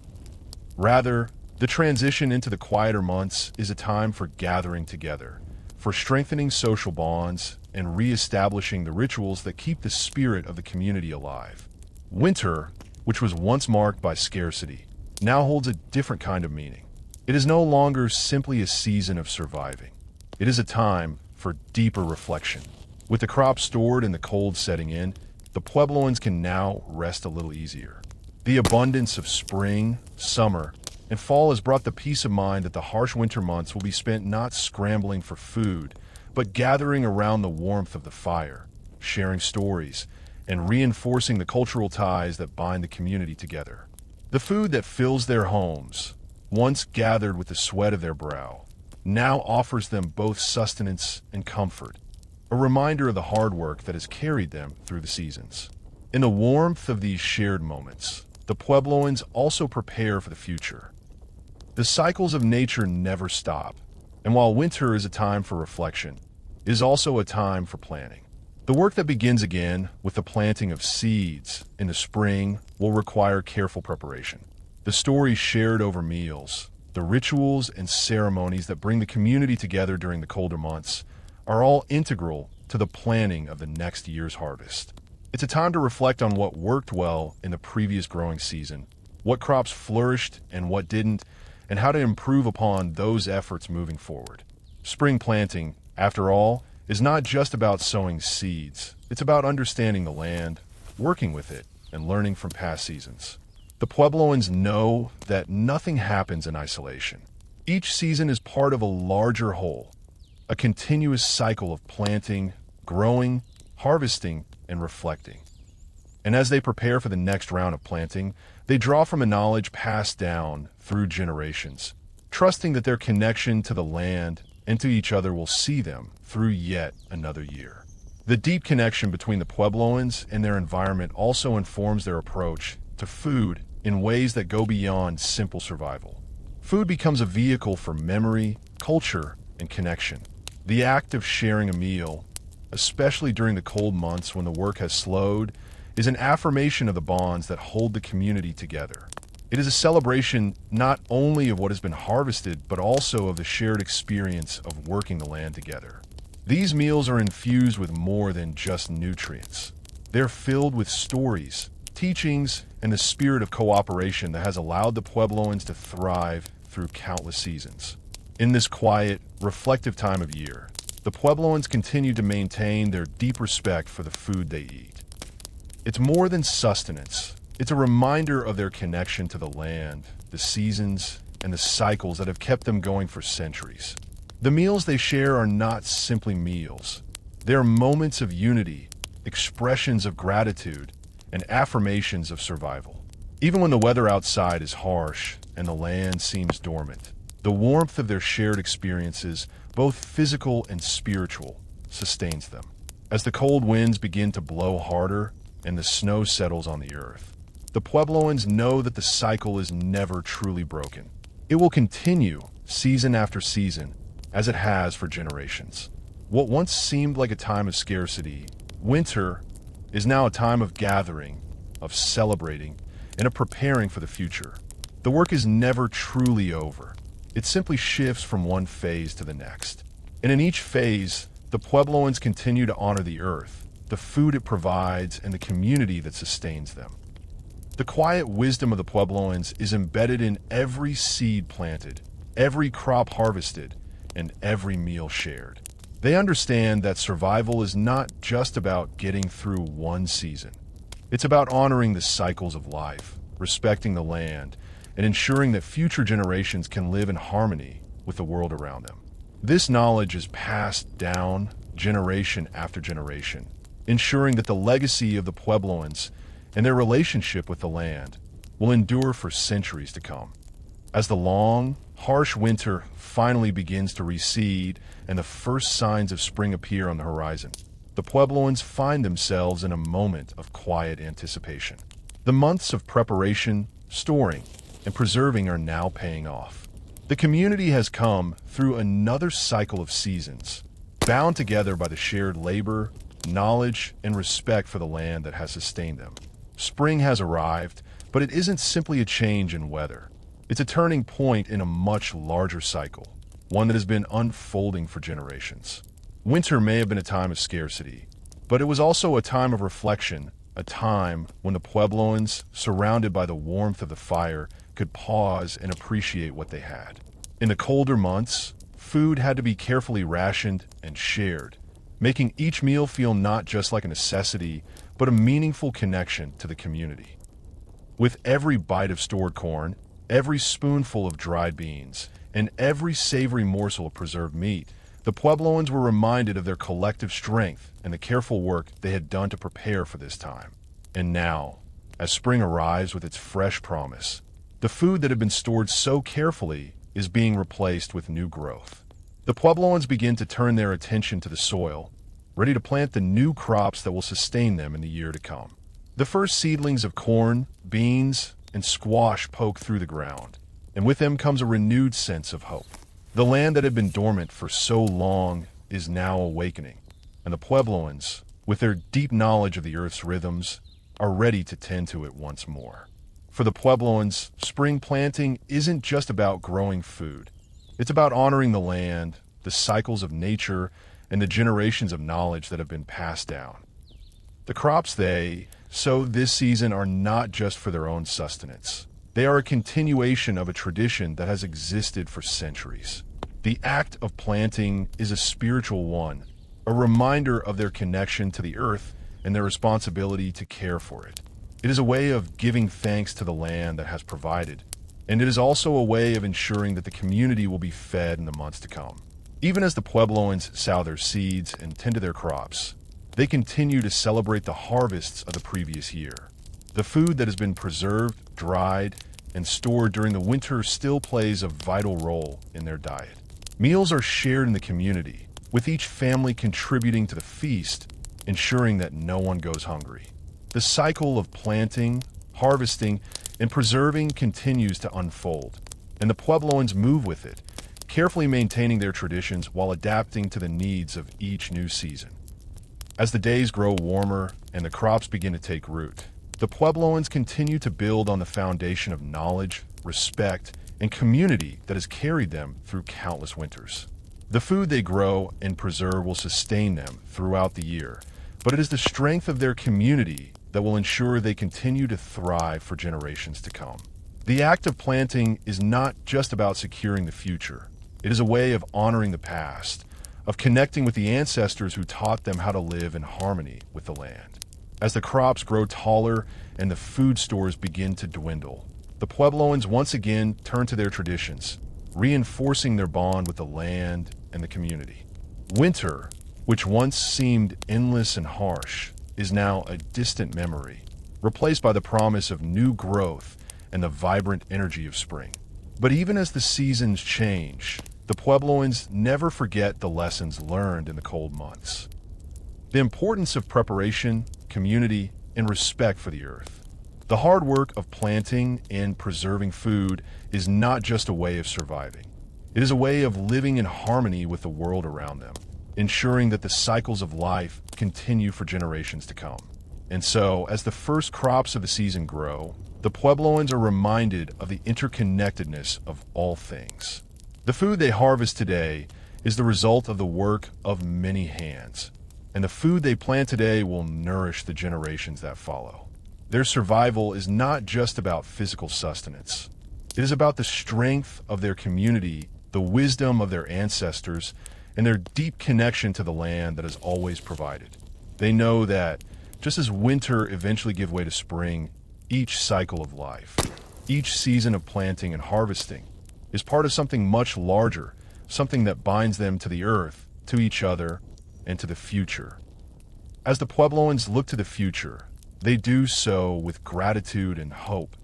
Rather, the transition into the quieter months is a time for gathering together, for strengthening social bonds, and re-establishing the rituals that keep the spirit of the community alive. Winter, which was once marked by scarcity, now holds a different kind of meaning. It is no longer simply a season of surviving. It is a time for deeper reflection. With the crops stored and the cold setting in, the Puebloans can now rest a little easier. The abundance of spring, summer, and fall has brought the peace of mind that the harsh winter months will be spent not scrambling for food, but gathering around the warmth of the fire, sharing stories, and reinforcing the cultural ties that bind the community together. The food that fills their homes, once gathered with the sweat of their brow, now offers them both sustenance and comfort, a reminder of the hard work that has carried them through the seasons. In the warmth of these shared moments, the Puebloans also prepare for the future. The cycles of nature never stop, and while winter is a time for reflection, it is also a time for planning. The work that begins again with the planting of seeds in the spring will require careful preparation. The stories shared over meals, the rituals and ceremonies that bring the community together during the colder months are all integral to the planning of the next year's harvest. It's a time to reflect on what worked well in the previous growing season, what crops flourished and what didn't, and how to improve upon those efforts moving forward. Spring planting, after all, is not just about sowing seeds. It's about understanding the land, working with it, and learning from past seasons. The Puebloans know that nothing happens in isolation. Each season is part of a larger whole, a continuous cycle of planting, growing, harvesting, and reflecting. And as they prepare for the next round of planting, they draw from a knowledge passed down through generations, trusting that their connection to the land and to each other will see them through yet another year. The deep connection between the Puebloans and their environment also informs their approach to food in ways that go beyond simple survival. Food becomes a vehicle for memory, culture, and connection. The act of sharing a meal, especially during the cold months when the work has slowed, is an affirmation of the bonds that hold the community together. It is a celebration not only of what has been harvested, but also of the shared experience of working the land together. These meals are infused with more than just nutrients. They're filled with stories, teachings, and the spirit of cooperation that has allowed the Puebloans to thrive through countless seasons. In this quiet, reflective time of year, the Puebloans continue to maintain their deep respect for the food they eat. It's more than sustenance. It's a reminder of their connection to the land, the seasons, and the cycles that have kept them going for centuries. The meals they share are not simply meals. They're moments of unity, expressions of gratitude, and affirmations of survival. Even when the weather outside is harsh and the land seems dormant, the warmth of their shared experiences, both physical and spiritual, sustains them. As the cold winds begin to blow harder and the snow settles on the earth, the Puebloans know that the cycle is never truly broken. It will continue season after season, as it has for generations. What once seemed like a time of scarcity, winter, is now a time of gathering, of celebrating, and of preparing for the future. The work is never truly over. It simply shifts from one phase to the next. And in each phase, the Puebloans continue to honor the earth, the food it provides, and the community that sustains them. The quiet wisdom of the Puebloans is embedded in every seed planted, every crop harvested, and every meal shared. They understand that survival is not just about getting through one season. It's about honoring the cycles of life, respecting the land, and ensuring that future generations can live in harmony with the world around them. This knowledge is passed down generation after generation, ensuring that the legacy of the Puebloans and their relationship with the land will endure for centuries to come. As the long, harsh winter finally begins to recede and the first signs of spring appear on the horizon, the Puebloans find themselves in a moment of quiet anticipation. The months of preparation, storing, and preserving are now paying off. The community has come through another cycle of seasons, bound together by the shared labor, knowledge, and respect for the land that has sustained them. Spring has arrived, but it isn't simply a change in weather. It's a turning point in a much larger cycle, one that has been unfolding for generations. Winter may have been a time of scarcity, but it was also a time of reflection, a time when the Puebloans, surrounded by the warmth of the fire, could pause and appreciate what they had. In the colder months, food had to be carefully rationed and shared, making each meal feel not just like a necessity, but a meaningful connection to the community. With every bite of stored corn, every spoonful of dried beans, and every savory morsel of preserved meat, the Puebloans were reminded of their collective strength and the careful work they had done to prepare for this time. And now, as spring arrives with its fresh promise, the food that had been stored so carefully is being replaced with new growth. The Puebloans begin to turn their attention to the soil, ready to plant the new crops that will sustain them in the year to come. The first seedlings of corn, beans, and squash poke through the ground, and with them comes a renewed sense of hope. The land that had been dormant for so long is now awakening, and the Puebloans, with their deep knowledge of the earth's rhythms, are ready to tend to it once more. For the Puebloans, spring planting isn't just about growing food. It's about honoring the land, the cycles of nature, and the generations of knowledge that have been passed down. The crops they sow this season are not just for their own sustenance. They are a continuation of a tradition that has existed for centuries. The act of planting is a spiritual one, a reminder of their connection to the earth and their responsibility to care for it. It is a way of giving thanks to the land that has provided, and it is also a way of ensuring that the community will be fed in the months to come. Even as the Puebloans sow their seeds and tend to their crops, they continue to celebrate the harvests of the previous year. The food that has been preserved, dried, and stored during the winter still plays a vital role in their diet. Meals are shared in the community, with each family contributing to the feast, ensuring that no one goes hungry. The cycle of planting, harvesting, and preserving continues to unfold, and the Puebloans move with it, carefully maintaining their traditions while adapting to the needs of each new season. As the days grow warmer and the crops begin to take root, the Puebloans continue to build on the foundation of knowledge, respect, and community that has carried them through countless winters. The food they grow and preserve will sustain them throughout the year, but it is the strength of their community that will ensure they continue to thrive for generations to come. The act of planting is not just about securing the future. It is a way of honoring the past, of connecting with the ancestors who taught them how to live in harmony with the land. As the crops grow taller and the food stores begin to dwindle, the Puebloans once again turn to their traditions, reinforcing their bond with the land and the community. Winter, which once seemed endless and harsh, is now a distant memory, replaced by the promise of new growth and the vibrant energy of spring. But even as the seasons change, the Puebloans never forget the lessons learned in the cold months. The importance of preparation, community, and respect for the earth. The hard work of planting and preserving food is not just a way of surviving. It is a way of living in harmony with the world around them, ensuring that the cycles of life continue for generations to come. And so, as the first crops of the season grow, the Puebloans are reminded of the interconnectedness of all things. The food they harvest today is the result of the work of many hands, and the food they plant today will nourish the generations that follow. Their survival is not just about physical sustenance. It is about the strength of their community, the wisdom of their ancestors, and their deep connection to the land that has always provided. They know that, just as winter eventually gives way to spring, each cycle of life, each season of planting and harvesting, is part of something much larger, something that binds them to the earth, to each other, and to the future. As the Puebloans look to the future, they do so with gratitude and hope,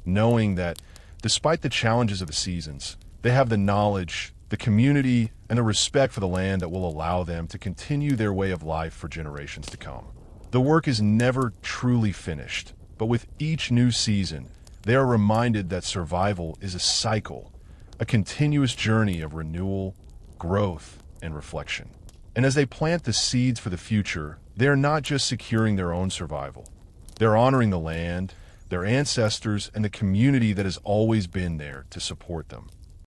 knowing that despite the challenges of the seasons, they have the knowledge, the community, and the respect for the land that will allow them to continue their way of life for generations to come. The work is never truly finished, but with each new season, they are reminded that survival is a cycle, a continuous journey of renewal, growth, and reflection. And as they plant the seeds for the future, they are not just securing their own survival. They're honoring the land, their ancestors, and the community that has always been there to support them.